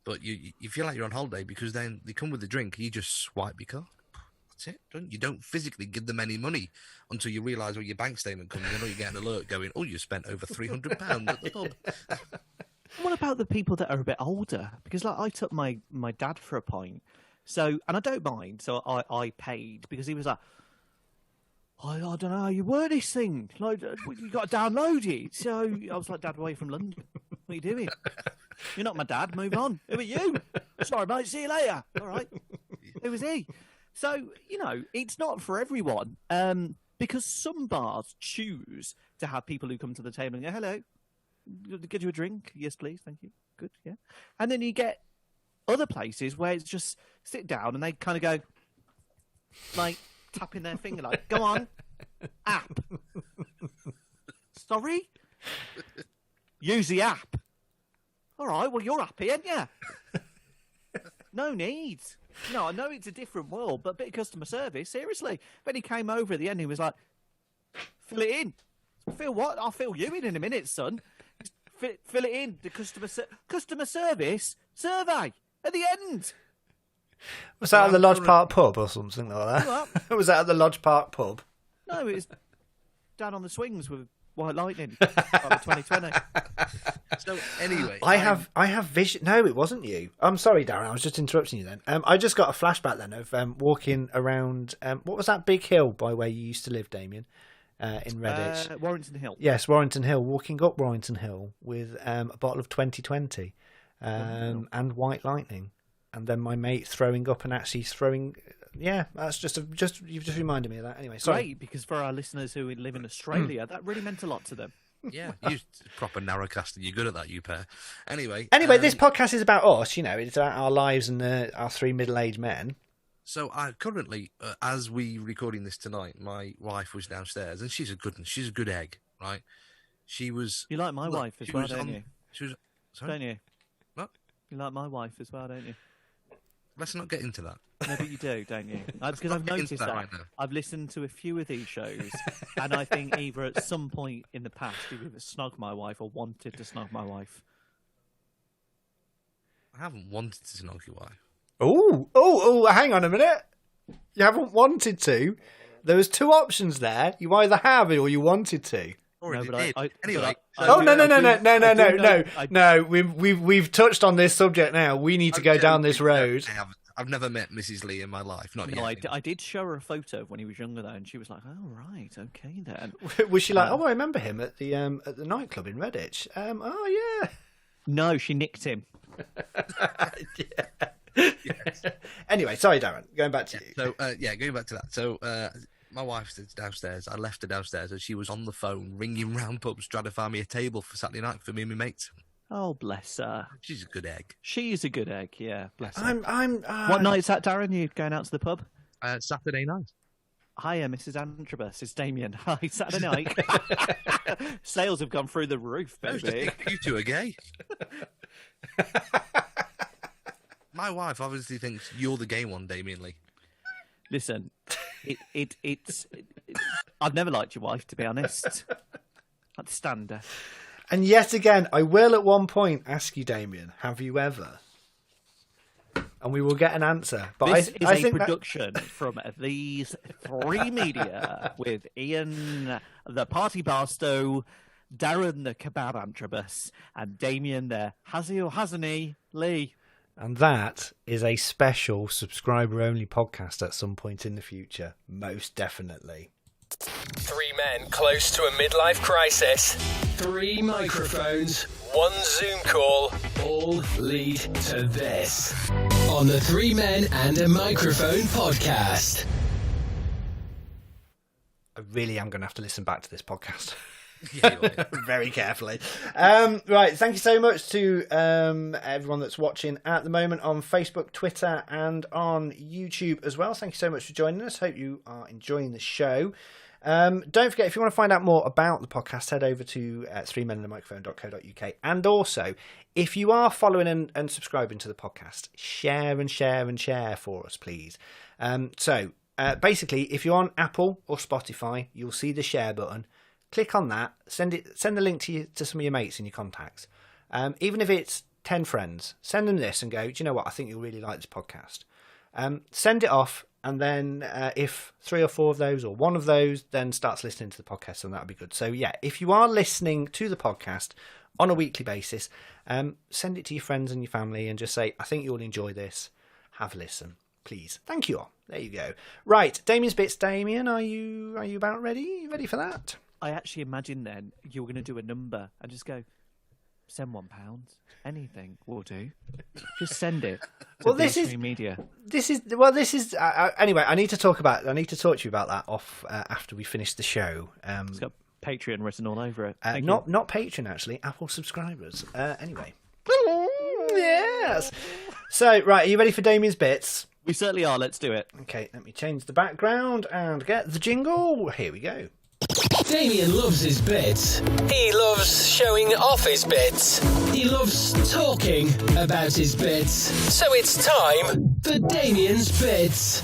But you feel like you're on holiday because then they come with the drink. You just swipe your card. That's it. You don't physically give them any money until you realise when your bank statement comes in, or you get an alert going, "Oh, you spent over £300 at the pub." What about the people that are a bit older? Because like I took my dad for a pint, and I don't mind. So I paid because he was like, I don't know how you word this thing. Like you got to download it. So I was like, "Dad, away from London. What are you doing? You're not my dad. Move on. Who are you? Sorry, mate. See you later." All right. Who was he? So, it's not for everyone. Because some bars choose to have people who come to the table and go, "Hello, get you a drink?" "Yes, please. Thank you." "Good, yeah." And then you get other places where it's just sit down and they kind of go, like, tapping their finger, like, "Go on, app." "Sorry?" "Use the app." "All right, well, you're happy, aren't you?" No need. I know it's a different world, but a bit of customer service, seriously. Then he came over at the end, he was like, "Fill it in." "Fill what?" "I'll fill you in a minute, son." Fill it in. The customer service survey at the end. Was that at the Lodge Park pub or something like that? Was that at the Lodge Park pub? No, it was down on the swings with White Lightning, like 2020. So anyway, I have vision. No, it wasn't you. I'm sorry, Darren. I was just interrupting you then. I just got a flashback then of walking around. What was that big hill by where you used to live, Damien? In Redditch. Warrington Hill. Yes, Warrington Hill. Walking up Warrington Hill with a bottle of 2020 and White Lightning, and then my mate throwing up and actually throwing. Yeah, that's you've just reminded me of that. Anyway, sorry. Great, because for our listeners who live in Australia, that really meant a lot to them. Yeah, you proper narrowcasting. You're good at that, you pair. Anyway, this podcast is about us. It's about our lives and our 3 middle-aged men. So I currently, as we recording this tonight, my wife was downstairs, and she's a good egg, right? She was. You like my wife as well, don't you? She was. Sorry? Don't you? What? You like my wife as well, don't you? Let's not get into that. No, but you do, don't you? Because I've noticed that. Right now. I've listened to a few of these shows, and I think either at some point in the past you've either snogged my wife or wanted to snog my wife. I haven't wanted to snog your wife. Oh, hang on a minute. You haven't wanted to? There was 2 options there. You either have or you wanted to. Already No, but did. Anyway. No. We've touched on this subject now. We need to go down this road. I've never met Mrs. Lee in my life. Not yet. I did show her a photo of when he was younger, though, and she was like, "Oh right, okay then." Was she like, "Oh, I remember him at the nightclub in Redditch"? Oh yeah. No, she nicked him. Yeah. Yes. Anyway, sorry, Darren. Going back to you. So going back to that. So my wife's downstairs. I left her downstairs, and she was on the phone ringing round pubs trying to find me a table for Saturday night for me and my mates. Oh, bless her. She's a good egg. She is a good egg. Yeah, bless her. I'm. What night's that, Darren? You going out to the pub? Saturday night. Hiya, Mrs. Antrobus. It's Damien. Hi, Saturday night. Sales have gone through the roof, baby. You two are gay. My wife obviously thinks you're the gay one, Damien Lee. Listen, it's. I've never liked your wife, to be honest. I'd stand her. And yet again, I will at one point ask you, Damien, have you ever? And we will get an answer. But this I is think a production from these three media with Ian, the party barstow, Darren, the kebab antrobus, and Damien, the has he or hasn't he, Lee. And that is a special subscriber-only podcast at some point in the future. Most definitely. Three men close to a midlife crisis. 3 microphones, 1 Zoom call, all lead to this. On the 3 Men and a Microphone podcast. I really am going to have to listen back to this podcast. Yeah, you are. Very carefully. Right, thank you so much to everyone that's watching at the moment on Facebook, Twitter, and on YouTube as well. Thank you so much for joining us. Hope you are enjoying the show. Don't forget, if you want to find out more about the podcast, head over to 3menandamicrophone.co.uk. And also, if you are following and subscribing to the podcast, share and share and share for us, please. Basically, if you're on Apple or Spotify, you'll see the share button. Click on that. Send the link to some of your mates and your contacts. Even if it's 10 friends, send them this and go, do you know what? I think you'll really like this podcast. Send it off. And then if 3 or 4 of those or 1 of those then starts listening to the podcast, then that would be good. So yeah, if you are listening to the podcast on a weekly basis, send it to your friends and your family and just say, I think you'll enjoy this. Have a listen, please. Thank you all. There you go. Right, Damien's Bits. Damien, are you about ready? You ready for that? I actually imagine then you were going to do a number and just go, send £1. Anything will do. Just send it. Well, this is media. Anyway, I need to talk to you about that off after we finish the show. It's got Patreon written all over it. Not Patreon, actually. Apple subscribers. Anyway. Yes. So, right, are you ready for Damien's Bits? We certainly are. Let's do it. Okay, let me change the background and get the jingle. Here we go. Damien loves his bits. He loves showing off his bits. He loves talking about his bits. So it's time for Damien's Bits.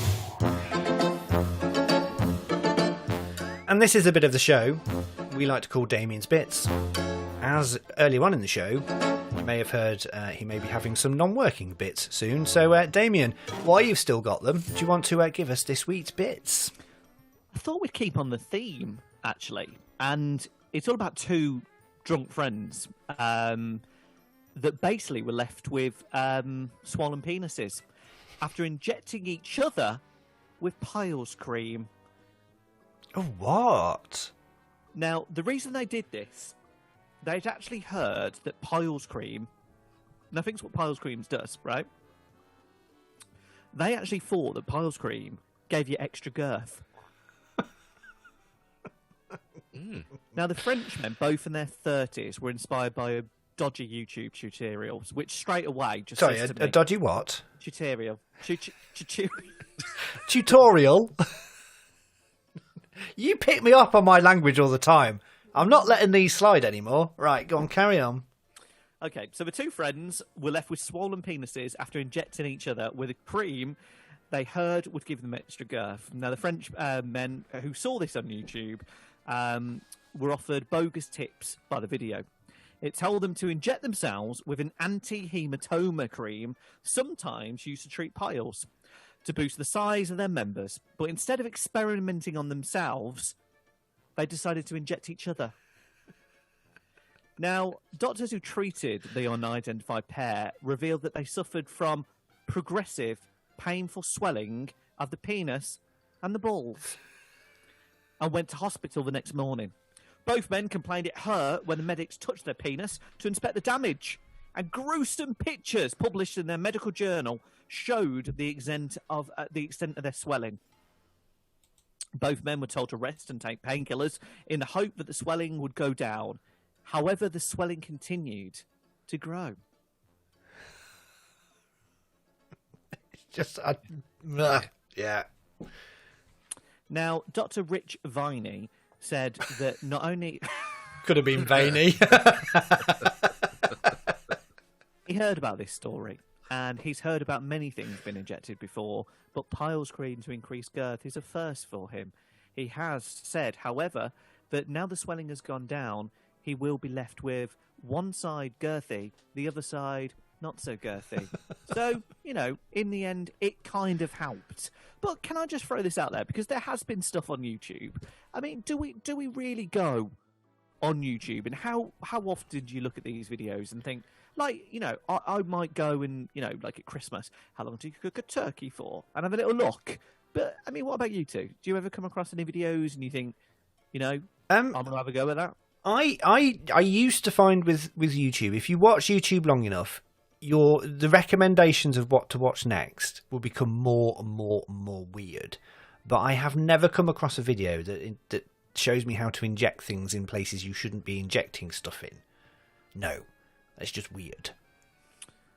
And this is a bit of the show we like to call Damien's Bits. As earlier on in the show, you may have heard he may be having some non-working bits soon. So, Damien, while you've still got them, do you want to give us this week's bits? I thought we'd keep on the theme, actually. And it's all about 2 drunk friends that basically were left with swollen penises after injecting each other with Piles cream. Oh, what? Now, the reason they did this, they'd actually heard that Piles cream... Now, think what Piles cream does, right? They actually thought that Piles cream gave you extra girth. Now, the Frenchmen, both in their 30s, were inspired by a dodgy YouTube tutorials, which straight away just says to me... a dodgy what? Tutorial. Tutorial? You pick me up on my language all the time. I'm not letting these slide anymore. Right, go on, carry on. Okay, so the 2 friends were left with swollen penises after injecting each other with a cream they heard would give them extra girth. Now, the French men who saw this on YouTube... were offered bogus tips by the video. It told them to inject themselves with an anti-hematoma cream, sometimes used to treat piles, to boost the size of their members. But instead of experimenting on themselves, they decided to inject each other. Now, doctors who treated the unidentified pair revealed that they suffered from progressive, painful swelling of the penis and the balls and went to hospital the next morning. Both men complained it hurt when the medics touched their penis to inspect the damage, and gruesome pictures published in their medical journal showed the extent of their swelling. Both men were told to rest and take painkillers in the hope that the swelling would go down. However, the swelling continued to grow. Yeah. Now, Dr. Rich Viney said that not only... Could have been veiny. He heard about this story, and he's heard about many things being injected before, but Piles cream to increase girth is a first for him. He has said, however, that now the swelling has gone down, he will be left with one side girthy, the other side not so girthy. So, you know, in the end, it kind of helped. But can I just throw this out there? Because there has been stuff on YouTube. I mean, do we really go on YouTube? And how often do you look at these videos and think, like, you know, I might go and, you know, like at Christmas, how long do you cook a turkey for? And have a little look. But, I mean, what about you two? Do you ever come across any videos and you think, you know, I'm going to have a go at that? I used to find with YouTube, if you watch YouTube long enough, the recommendations of what to watch next will become more and more and more weird. But I have never come across a video that shows me how to inject things in places you shouldn't be injecting stuff in. No, it's just weird.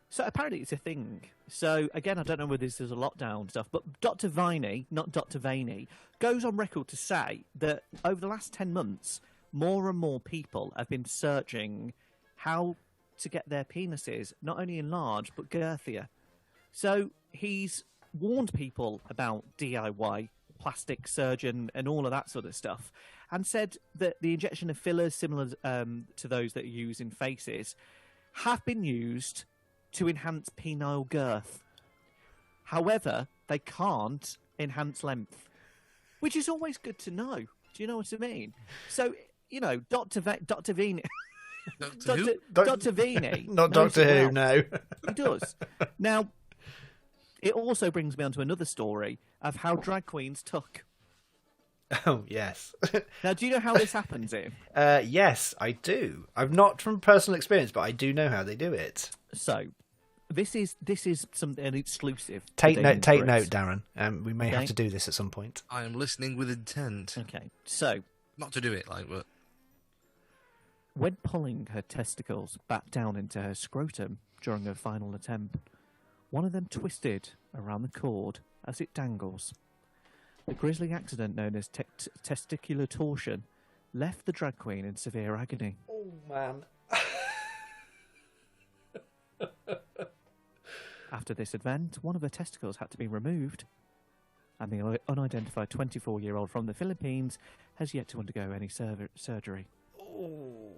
So apparently it's a thing. So again, I don't know whether this is a lockdown stuff, but Dr. Viney, not Dr. Vaney, goes on record to say that over the last 10 months, more and more people have been searching how to get their penises not only enlarged but girthier. So he's warned people about DIY, plastic surgeon, and all of that sort of stuff, and said that the injection of fillers similar to those that are used in faces have been used to enhance penile girth. However, they can't enhance length, which is always good to know. Do you know what I mean? So, you know, Dr. Vaney... Dr. Vaney... Not Doctor Who, no. He does. Now, it also brings me on to another story of how drag queens tuck. Oh, yes. Now, do you know how this happens, Ian? Yes, I do. I'm not from personal experience, but I do know how they do it. So, this is an exclusive. Take note, Darren. We may have to do this at some point. I am listening with intent. Okay, so... Not to do it, like, but... When pulling her testicles back down into her scrotum during her final attempt, one of them twisted around the cord as it dangles. The grisly accident known as testicular torsion left the drag queen in severe agony. Oh, man. After this event, one of her testicles had to be removed, and the unidentified 24-year-old from the Philippines has yet to undergo any surgery. Oh.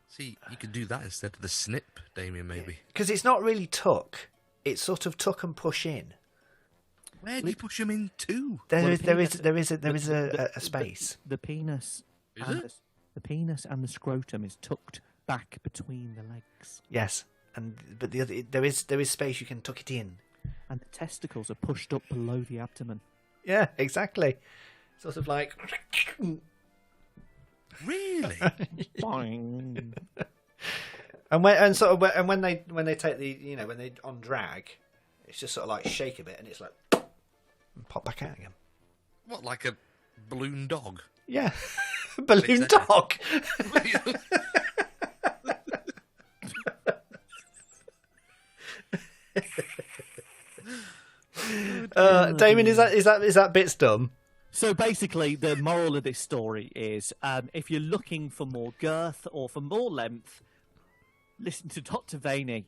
See, you could do that instead of the snip, Damien, maybe. Because it's not really tuck. It's sort of tuck and push in. Where do you push them in to? There is a space. The penis. The penis and the scrotum is tucked back between the legs. Yes, but there is space you can tuck it in. And the testicles are pushed up below the abdomen. Yeah, exactly. Sort of like. Really? Boing. And when they take the when they on drag, it's just sort of like shake a bit and it's like and pop back out again. What, like a balloon dog? Yeah, balloon dog. Damien, is that bit dumb? So basically, the moral of this story is, if you're looking for more girth or for more length, listen to Dr. Vaney.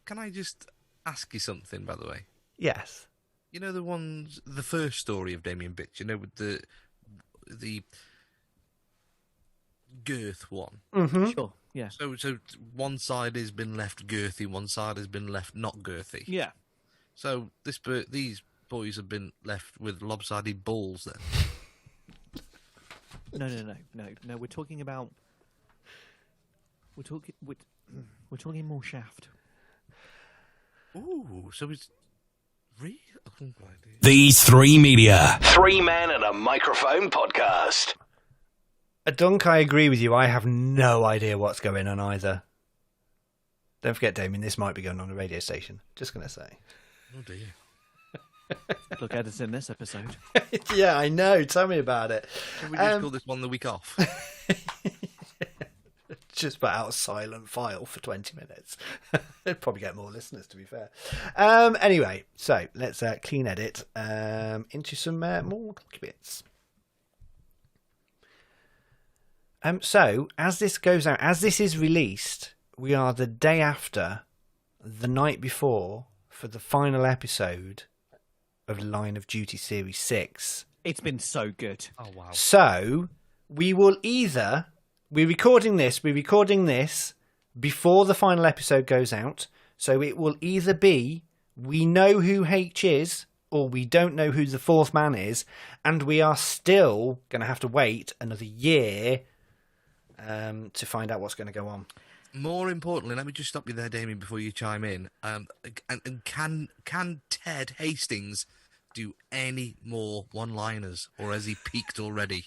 Can I just ask you something, by the way? Yes. You know the first story of Damien Bitch, you know, with the girth one? Mm-hmm. Sure, yeah. So one side has been left girthy, one side has been left not girthy. Yeah. So these boys have been left with lopsided balls then. No. We're talking about. We're talking more Shaft. Ooh, so it's real. These three media. Three men and a microphone podcast. Dunk, I agree with you. I have no idea what's going on either. Don't forget, Damien, this might be going on a radio station. Just going to say. Oh, dear. Look at us in this episode. Yeah, I know. Tell me about it. Can we just call this one the week off? Just put out a silent file for 20 minutes. It'd probably get more listeners, to be fair. Anyway, so let's clean edit into some more bits. So, as this goes out, as this is released, we are the day after, the night before, for the final episode of Line of Duty Series 6. It's been so good. Oh, wow. So, we will either... We're recording this before the final episode goes out. So, it will either be we know who H is, or we don't know who the fourth man is, and we are still going to have to wait another year to find out what's going to go on. More importantly, let me just stop you there, Damien, before you chime in. And can Ted Hastings do any more one-liners, or has he peaked already?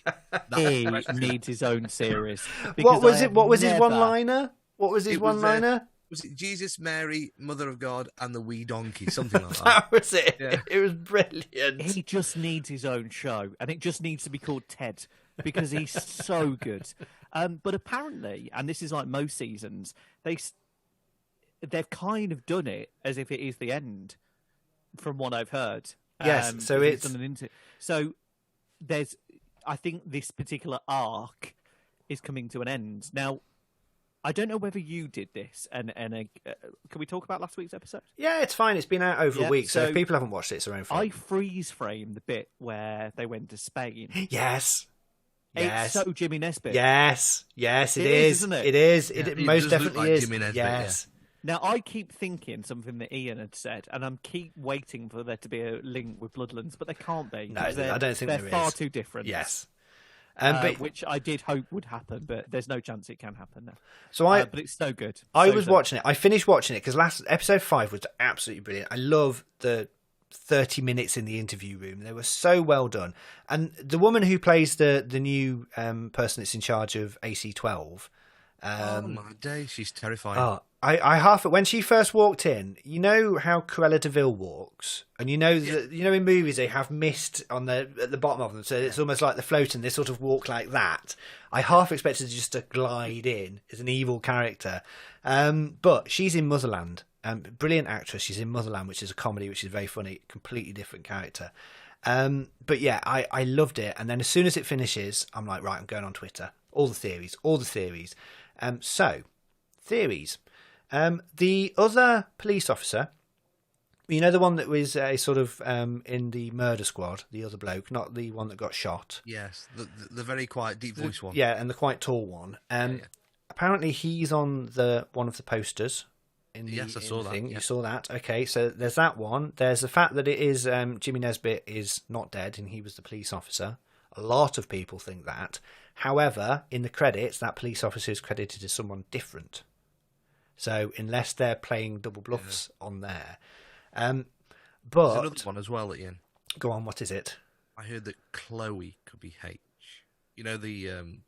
He needs his own series. What was it? What was his one-liner? What was his one-liner? Was it Jesus, Mary, Mother of God, and the wee donkey? Something like that. That was it. Yeah. It was brilliant. He just needs his own show, and it just needs to be called Ted, because he's so good. But apparently, and this is like most seasons, they've kind of done it as if it is the end, from what I've heard. Yes, so it's done so there's. I think this particular arc is coming to an end now. I don't know whether you did this, and can we talk about last week's episode? Yeah, it's fine. It's been out over a week, so if people haven't watched it, it's their own fault. I freeze frame the bit where they went to Spain. Yes. It's so Jimmy Nesbitt. Yes, it is, isn't it? It is. Yeah, it most definitely like is. Jimmy Nesbitt, yes. Yeah. Now, I keep thinking something that Ian had said, and I'm keep waiting for there to be a link with Bloodlands, but there can't be. No, I don't think they're far too different. Yes. But which I did hope would happen, but there's no chance it can happen now. So but it's so good. I was watching it. I finished watching it because episode 5 was absolutely brilliant. I love the 30 minutes in the interview room. They were so well done. And the woman who plays the new person that's in charge of AC-12. Oh my day, she's terrifying. Oh, I when she first walked in, you know how Cruella de Vil walks, and you know in movies they have mist at the bottom of them, so it's almost like they're floating. They sort of walk like that. I half expected just to glide in as an evil character, but she's in Motherland. Brilliant actress. She's in Motherland, which is a comedy, which is very funny. Completely different character. But yeah, I loved it. And then as soon as it finishes, I'm like, right, I'm going on Twitter. All the theories. So, theories. The other police officer, you know, the one that was sort of in the murder squad, the other bloke, not the one that got shot. Yes, the very quiet, deep voice one. Yeah, and the quite tall one. Apparently, he's on one of the posters. Yes, I saw that. You saw that. Okay, so there's that one. There's the fact that it is Jimmy Nesbitt is not dead, and he was the police officer. A lot of people think that. However, in the credits, that police officer is credited as someone different. So unless they're playing double bluffs on there, but there's another one as well, Ian. Go on. What is it? I heard that Chloe could be H. You know the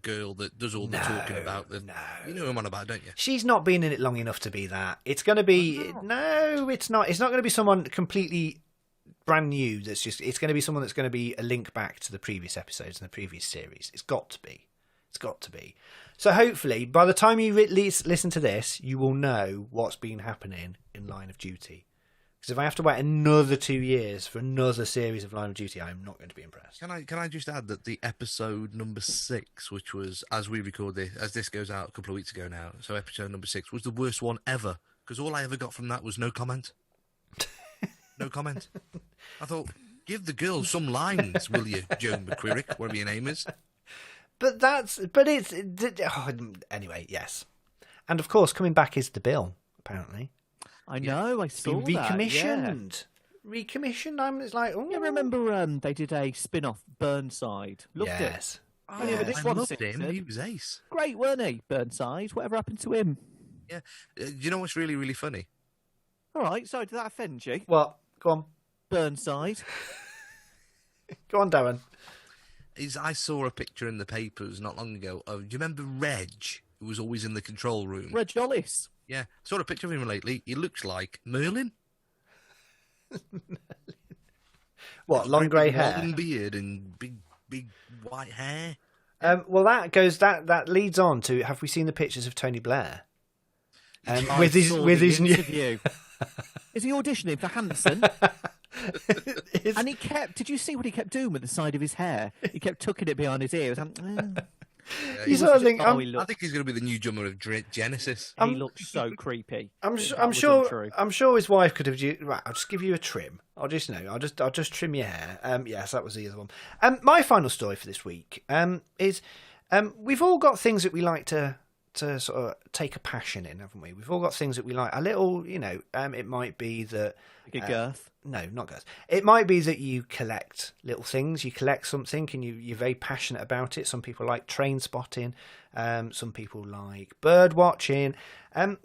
girl that does all the talking about the. No. You know who I'm on about, don't you? She's not been in it long enough to be that. It's going to be no. It's not. It's not going to be someone completely brand new. It's going to be someone that's going to be a link back to the previous episodes and the previous series. It's got to be. So hopefully, by the time you listen to this, you will know what's been happening in Line of Duty. Because if I have to wait another 2 years for another series of Line of Duty, I'm not going to be impressed. Can I just add that the episode number 6, which was, as we record this, as this goes out a couple of weeks ago now, so episode number 6 was the worst one ever. Because all I ever got from that was no comment. No comment. I thought, give the girl some lines, will you, Joan McQuirrick, whatever your name is. Anyway, yes. And of course, coming back is the bill, apparently. I know, I saw been recommissioned. Recommissioned. It's like, oh. Yeah, remember they did a spin-off, Burnside. Loved it. Only ever did I one loved him. season. He was ace. Great, weren't he? Burnside. Whatever happened to him? Yeah. Do you know what's really, really funny? All right. So did that offend you? What? Go on. Burnside. Go on, Darren. I saw a picture in the papers not long ago of, do you remember Reg, who was always in the control room? Reg Ollis. Yeah, saw a picture of him lately. He looks like Merlin. What, long grey hair? Long beard and big white hair. Well, that leads on to, have we seen the pictures of Tony Blair? With his new interview. Is he auditioning for Hanson? And he kept. Did you see what he kept doing with the side of his hair? He kept tucking it behind his ear. You sort of think, I think he's going to be the new drummer of Genesis. He looks so creepy. I'm sure his wife could have. Right, I'll just give you a trim. I'll just trim your hair. Yes, that was the other one. My final story for this week is we've all got things that we like to sort of take a passion in, haven't we? We've all got things that we like. A little, it might be that Like a girth. No, not girth. It might be that you collect little things. You collect something and you're very passionate about it. Some people like train spotting. Some people like bird watching.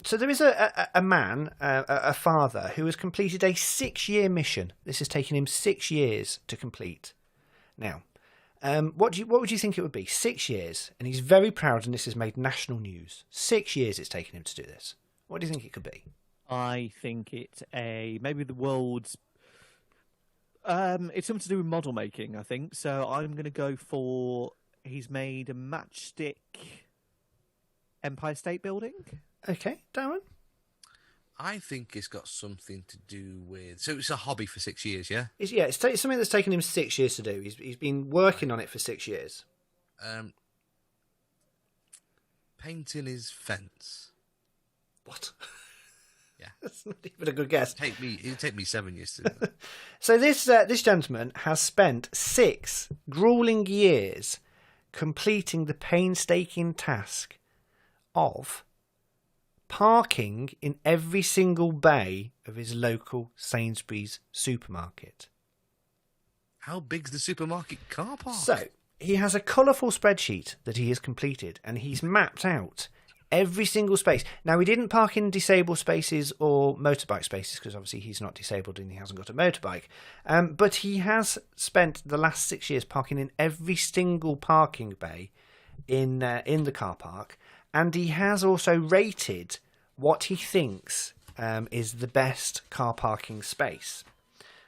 So there is a man, a father, who has completed a 6-year mission. This has taken him 6 years to complete. Now, what would you think it would be? 6 years, and he's very proud, and this has made national news. 6 years it's taken him to do this. What do you think it could be? I think it's maybe the world's. It's something to do with model making, I think. So I'm going to go for he's made a matchstick Empire State Building. Okay, Darren? I think it's got something to do with. So it's a hobby for 6 years, yeah. It's something that's taken him 6 years to do. He's been working on it for 6 years. Painting his fence. What? Yeah, that's not even a good guess. It'd take me 7 years to do that. So this gentleman has spent 6 grueling years completing the painstaking task of parking in every single bay of his local Sainsbury's supermarket. How big's the supermarket car park? So he has a colourful spreadsheet that he has completed, and he's mapped out every single space. Now, he didn't park in disabled spaces or motorbike spaces because obviously he's not disabled and he hasn't got a motorbike. But he has spent the last 6 years parking in every single parking bay in the car park. And he has also rated what he thinks is the best car parking space.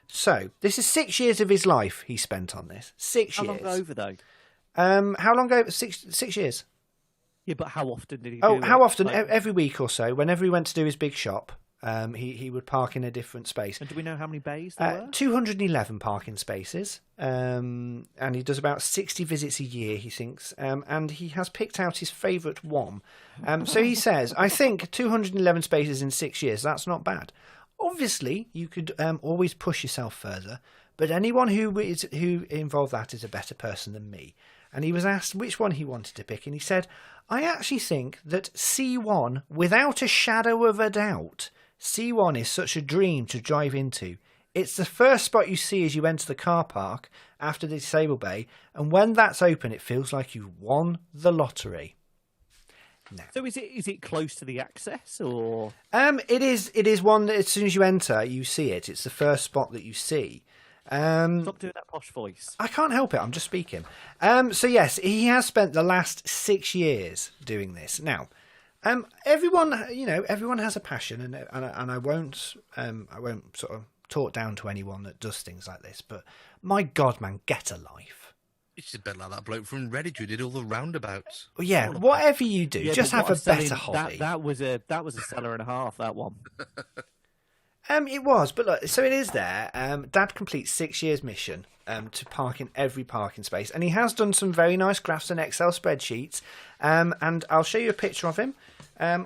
So, this is 6 years of his life he spent on this. 6 How years. long over, though? How long ago? 6 years. Yeah, but how often did he Oh, do how it? often? Every week or so. Whenever he went to do his big shop, he would park in a different space. And do we know how many bays there were? 211 parking spaces. And he does about 60 visits a year, he thinks. And he has picked out his favourite one. So he says, I think 211 spaces in 6 years, that's not bad. Obviously, you could always push yourself further. But anyone who involved that is a better person than me. And he was asked which one he wanted to pick, and he said, I actually think that C1, without a shadow of a doubt, C1 is such a dream to drive into. It's the first spot you see as you enter the car park after the disabled bay, and when that's open, it feels like you won the lottery. No. So is it close to the access, or? It is one that as soon as you enter, you see it. It's the first spot that you see. Stop doing that posh voice. I can't help it. I'm just speaking. So yes, he has spent the last 6 years doing this. Now, everyone has a passion, and I won't sort of talk down to anyone that does things like this. But my God, man, get a life. It's a bit like that bloke from Redditch who did all the roundabouts. Well, yeah, whatever you do, just have a better hobby. That was a seller and a half. That one. It was, but look, so it is there. Dad completes 6 years mission to park in every parking space, and he has done some very nice graphs and Excel spreadsheets. And I'll show you a picture of him.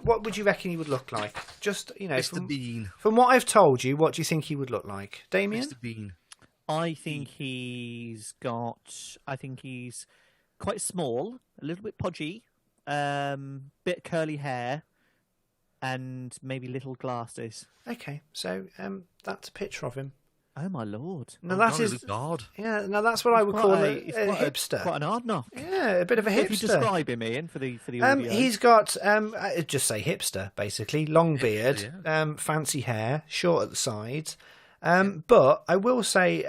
What would you reckon he would look like? Just Mr. Bean. From what I've told you, what do you think he would look like, Damien? Mr. Bean. I think he's quite small, a little bit podgy, bit curly hair. And maybe little glasses. Okay, so that's a picture of him. Oh my lord! No, Oh, that God, is. good God. Yeah, no, that's what I would call a hipster. Quite an hard knock. Yeah, a bit of a hipster. If you describe him, Ian, for the audio. He's got I'd just say hipster, basically. Long beard, yeah. fancy hair, short at the sides. But I will say,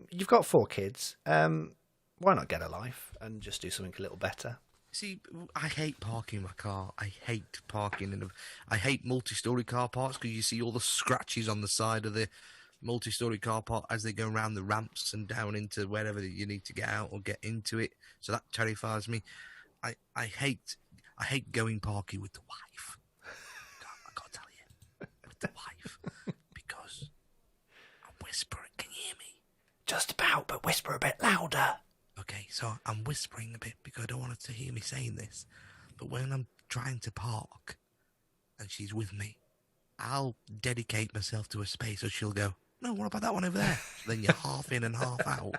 you've got 4 kids. Why not get a life and just do something a little better? See, I hate parking my car. I hate parking. I hate multi-storey car parks because you see all the scratches on the side of the multi-storey car park as they go around the ramps and down into wherever you need to get out or get into it. So that terrifies me. I hate going parking with the wife. I got to tell you, with the wife, because I'm whispering. Can you hear me? Just about, but whisper a bit louder. Okay, so I'm whispering a bit because I don't want her to hear me saying this. But when I'm trying to park and she's with me, I'll dedicate myself to a space, so she'll go, no, what about that one over there? So then you're half in and half out.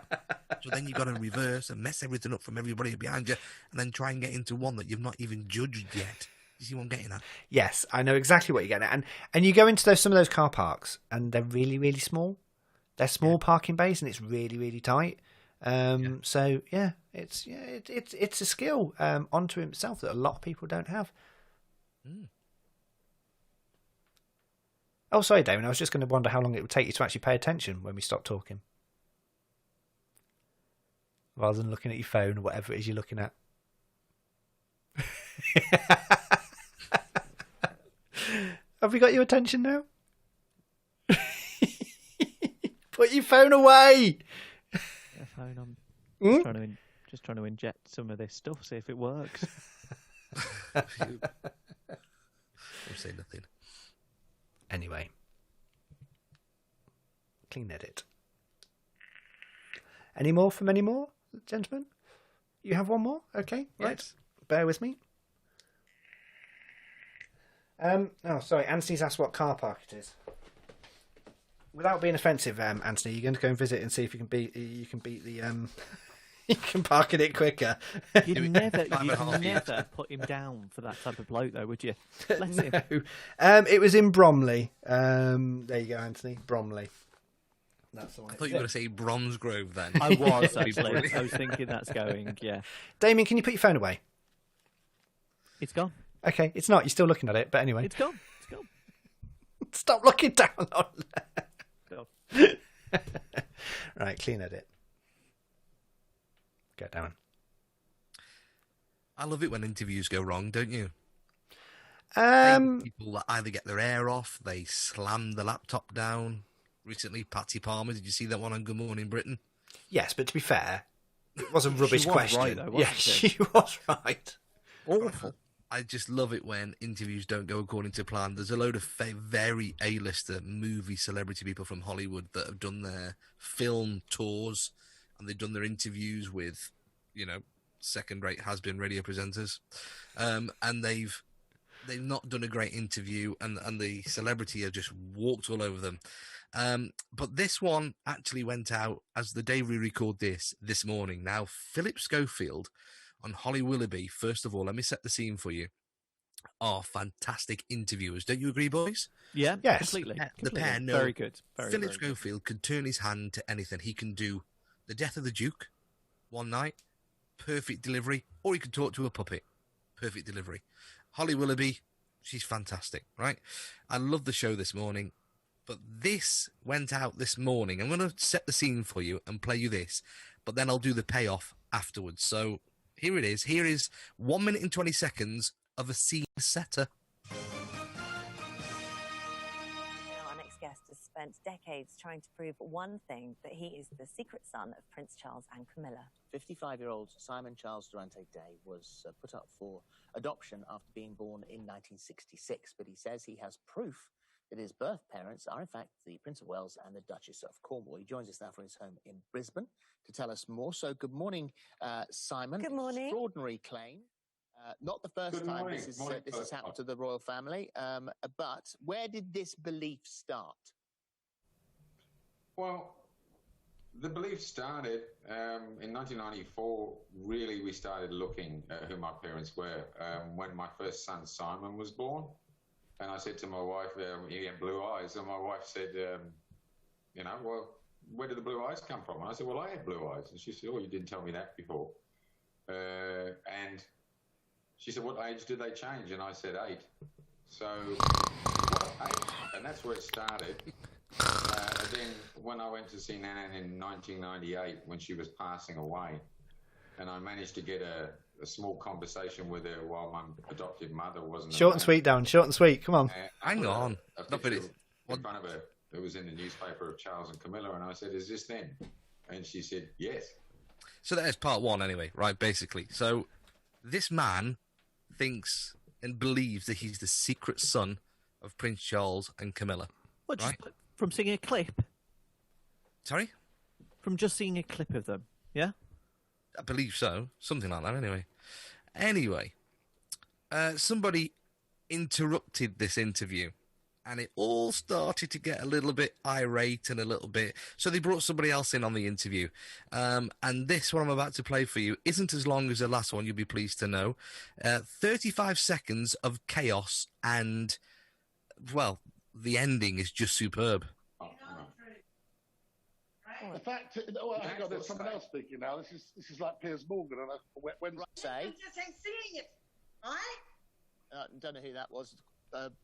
So then you've got to reverse and mess everything up from everybody behind you and then try and get into one that you've not even judged yet. You see what I'm getting at? Yes, I know exactly what you're getting at. And you go into some of those car parks and they're really, really small. They're small parking bays and it's really, really tight. So yeah, it's a skill onto himself that a lot of people don't have. Mm. Oh, sorry, Damien. I was just going to wonder how long it would take you to actually pay attention when we stop talking, rather than looking at your phone or whatever it is you're looking at. Have we got your attention now? Put your phone away. Yeah, phone on. Hmm? Just trying to inject some of this stuff, see if it works. Don't say nothing. Anyway, clean edit. Any more, gentlemen? You have one more? Okay, right. Yes. Bear with me. Oh, sorry. Anthony's asked what car park it is. Without being offensive, Anthony, you're going to go and visit and see if you can beat the you can park in it quicker. You'd never put him down for that type of bloke, though, would you? Bless him. No. It was in Bromley. There you go, Anthony. Bromley. That's the one. I thought you were going to say Bromsgrove then. I was, actually. I was thinking that's going, yeah. Damien, can you put your phone away? It's gone. Okay, it's not. You're still looking at it, but anyway. It's gone. It's gone. Stop looking down on there. Gone. Right, clean edit. Go down. I love it when interviews go wrong, don't you? People that either get their hair off, they slam the laptop down. Recently, Patsy Palmer, did you see that one on Good Morning Britain? Yes, but to be fair, it was a rubbish She was question. right, though, wasn't she was right. Awful. I just love it when interviews don't go according to plan. There's a load of very A-lister movie celebrity people from Hollywood that have done their film tours and they've done their interviews with, second-rate has-been radio presenters, and they've not done a great interview, and the celebrity have just walked all over them. But this one actually went out as the day we record this morning. Now, Philip Schofield on Holly Willoughby, first of all, let me set the scene for you, are fantastic interviewers. Don't you agree, boys? Yeah, yes. completely. The pair know. Very good. Philip Schofield can turn his hand to anything. He can do The Death of the Duke one night, perfect delivery, or he can talk to a puppet, perfect delivery. Holly Willoughby, she's fantastic, right? I love the show this morning, but this went out this morning. I'm going to set the scene for you and play you this, but then I'll do the payoff afterwards. So here it is. Here is 1 minute and 20 seconds of a scene setter. Our next guest has spent decades trying to prove one thing, that he is the secret son of Prince Charles and Camilla. 55-year-old Simon Charles Durante Day was put up for adoption after being born in 1966, but he says he has proof that his birth parents are in fact the Prince of Wales and the Duchess of Cornwall. He joins us now from his home in Brisbane to tell us more. So good morning, Simon. Good morning. Extraordinary claim. Not the first time this has happened to the royal family, but where did this belief start? Well, the belief started in 1994. Really, we started looking at who my parents were when my first son Simon was born. And I said to my wife, he had blue eyes, and my wife said, well, where did the blue eyes come from? And I said, well, I had blue eyes. And she said, oh, you didn't tell me that before. And she said, what age did they change? And I said, 8. So, what, 8? And that's where it started. Then when I went to see Nan in 1998, when she was passing away, and I managed to get a small conversation with her while my adoptive mother wasn't Short and sweet, Darren. Short and sweet. Come on. Hang on. In front of her. It was in the newspaper of Charles and Camilla, and I said, is this them? And she said, yes. So that's part 1 anyway, right, basically. So this man thinks and believes that he's the secret son of Prince Charles and Camilla. What, right? just from seeing a clip? Sorry? From just seeing a clip of them, yeah? I believe so. Something like that, anyway. Anyway, somebody interrupted this interview, and it all started to get a little bit irate and a little bit... So they brought somebody else in on the interview. And this, what I'm about to play for you, isn't as long as the last one, you'll be pleased to know. 35 seconds of chaos, and, well, the ending is just superb. The fact, hang on, there's someone else speaking now. This is like Piers Morgan on a Wednesday. I'm just saying seeing it, right? Don't know who that was. That's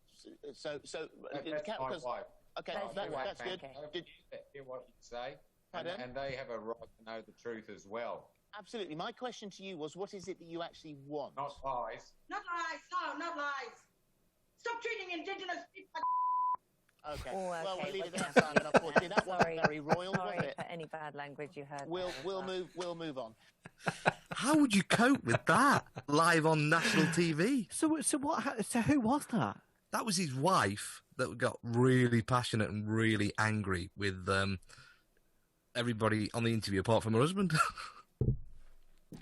my wife. Okay, that's good. Hear what you say, Pardon? and they have a right to know the truth as well. Absolutely. My question to you was, what is it that you actually want? Not lies. Not lies. No, not lies. Stop treating Indigenous people like. Okay. Oh, okay. Well, we'll leave it Okay. there, Simon. Unfortunately, that wasn't Sorry. very royal, Sorry was it? for any bad language you heard. We'll there. move on. How would you cope with that live on national TV? So who was that? That was his wife that got really passionate and really angry with everybody on the interview apart from her husband.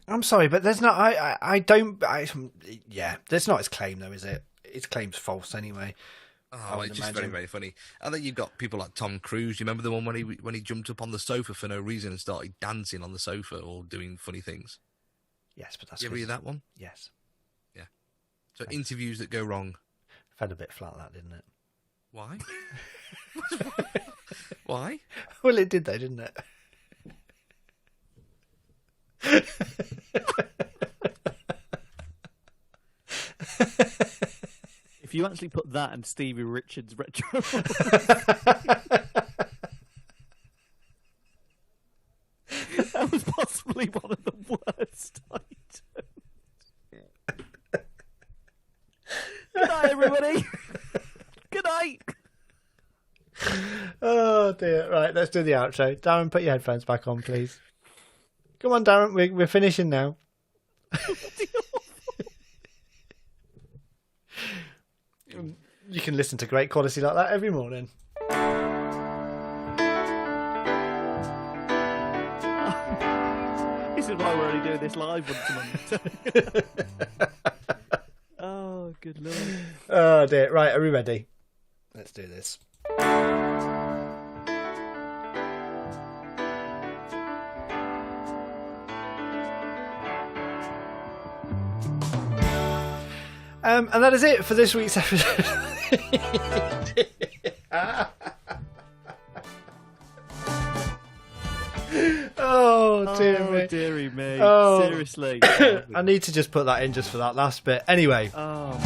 I'm sorry, but there's not. There's not his claim though, is it? His claim's false anyway. Oh, it's just very, very funny. And then you've got people like Tom Cruise. You remember the one when he jumped up on the sofa for no reason and started dancing on the sofa or doing funny things? Yes, but that's. You ever hear that one? Yes. Yeah. So interviews that go wrong. Fell a bit flat, that didn't it? Why? Why? Well, it did though, didn't it? If you actually put that and Stevie Richards retro, that was possibly one of the worst items. Good night, everybody. Good night. Oh dear. Right, let's do the outro. Darren, put your headphones back on, please. Come on, Darren. We're finishing now. You can listen to great quality like that every morning. This is why we're only doing this live once a month. Oh, good lord. Oh dear. Right, are we ready? Let's do this. And that is it for this week's episode. Oh, dearie me. Oh. Seriously. I need to just put that in just for that last bit. Anyway. Oh,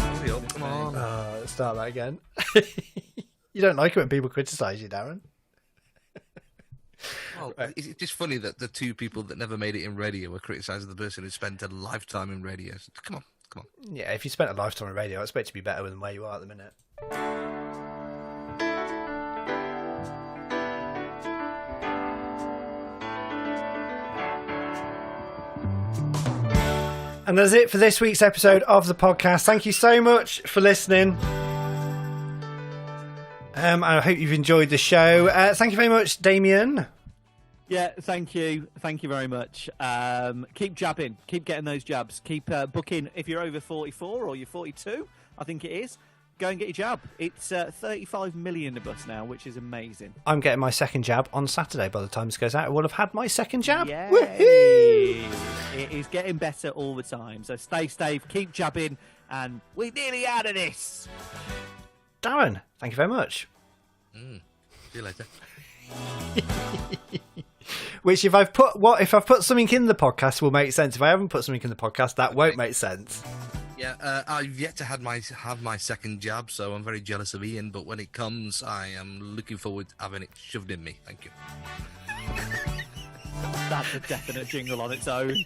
come on. Let's start that again. You don't like it when people criticise you, Darren? Well, it's just funny that the two people that never made it in radio were criticising the person who spent a lifetime in radio. So, come on. Yeah, if you spent a lifetime in radio, I expect you to be better than where you are at the minute. And that's it for this week's episode of the podcast. Thank you so much for listening. I hope you've enjoyed the show. Thank you very much, Damien. Yeah, thank you. Thank you very much. Keep jabbing. Keep getting those jabs. Keep booking. If you're over 44 or you're 42, I think it is, go and get your jab. It's 35 million of us now, which is amazing. I'm getting my second jab on Saturday. By the time this goes out, I will have had my second jab. Yay. Woohoo! It is getting better all the time. So stay safe, keep jabbing, and we're nearly out of this. Darren, thank you very much. See you later. Which if I've put something in the podcast will make sense. If I haven't put something in the podcast, that won't make sense. Yeah, I've yet to have my second jab, so I'm very jealous of Ian. But when it comes, I am looking forward to having it shoved in me. Thank you. That's a definite jingle on its own.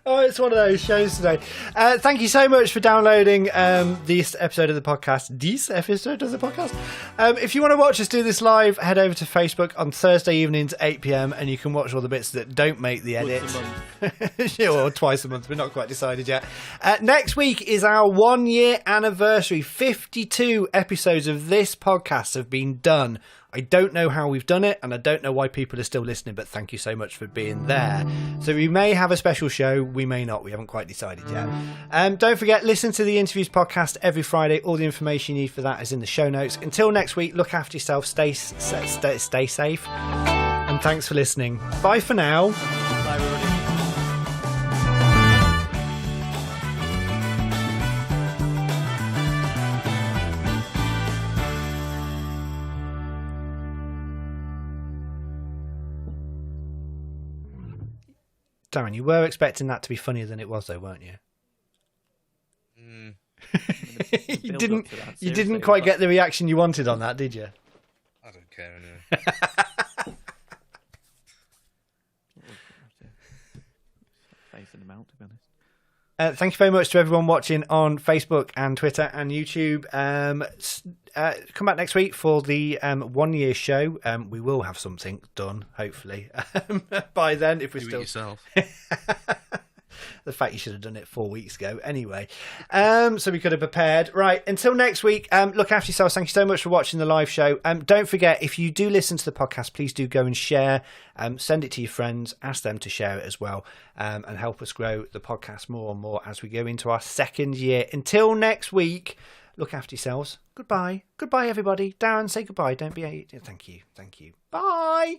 Oh, it's one of those shows today. Thank you so much for downloading this episode of the podcast. If you want to watch us do this live, head over to Facebook on Thursday evenings, 8 p.m, and you can watch all the bits that don't make the edit. Or twice a month. We're not quite decided yet. Next week is our 1 year anniversary. 52 episodes of this podcast have been done. I don't know how we've done it, and I don't know why people are still listening, but thank you so much for being there. So we may have a special show, we may not. We haven't quite decided yet. Don't forget, listen to the Interviews podcast every Friday. All the information you need for that is in the show notes. Until next week, look after yourself, stay safe, and thanks for listening. Bye for now. Bye, everybody. Darren, you were expecting that to be funnier than it was, though, weren't you? You didn't quite get the reaction you wanted on that, did you? I don't care anyway. Facing them out, to be honest. Thank you very much to everyone watching on Facebook and Twitter and YouTube. Come back next week for the 1 year show. We will have something done, hopefully, by then. If we're Do still it yourself. The fact you should have done it 4 weeks ago. Anyway, so we could have prepared. Right, until next week, look after yourselves. Thank you so much for watching the live show. Don't forget, if you do listen to the podcast, please do go and share. Send it to your friends. Ask them to share it as well, and help us grow the podcast more and more as we go into our second year. Until next week, look after yourselves. Goodbye. Goodbye, everybody. Darren, say goodbye. Don't be... Thank you. Bye.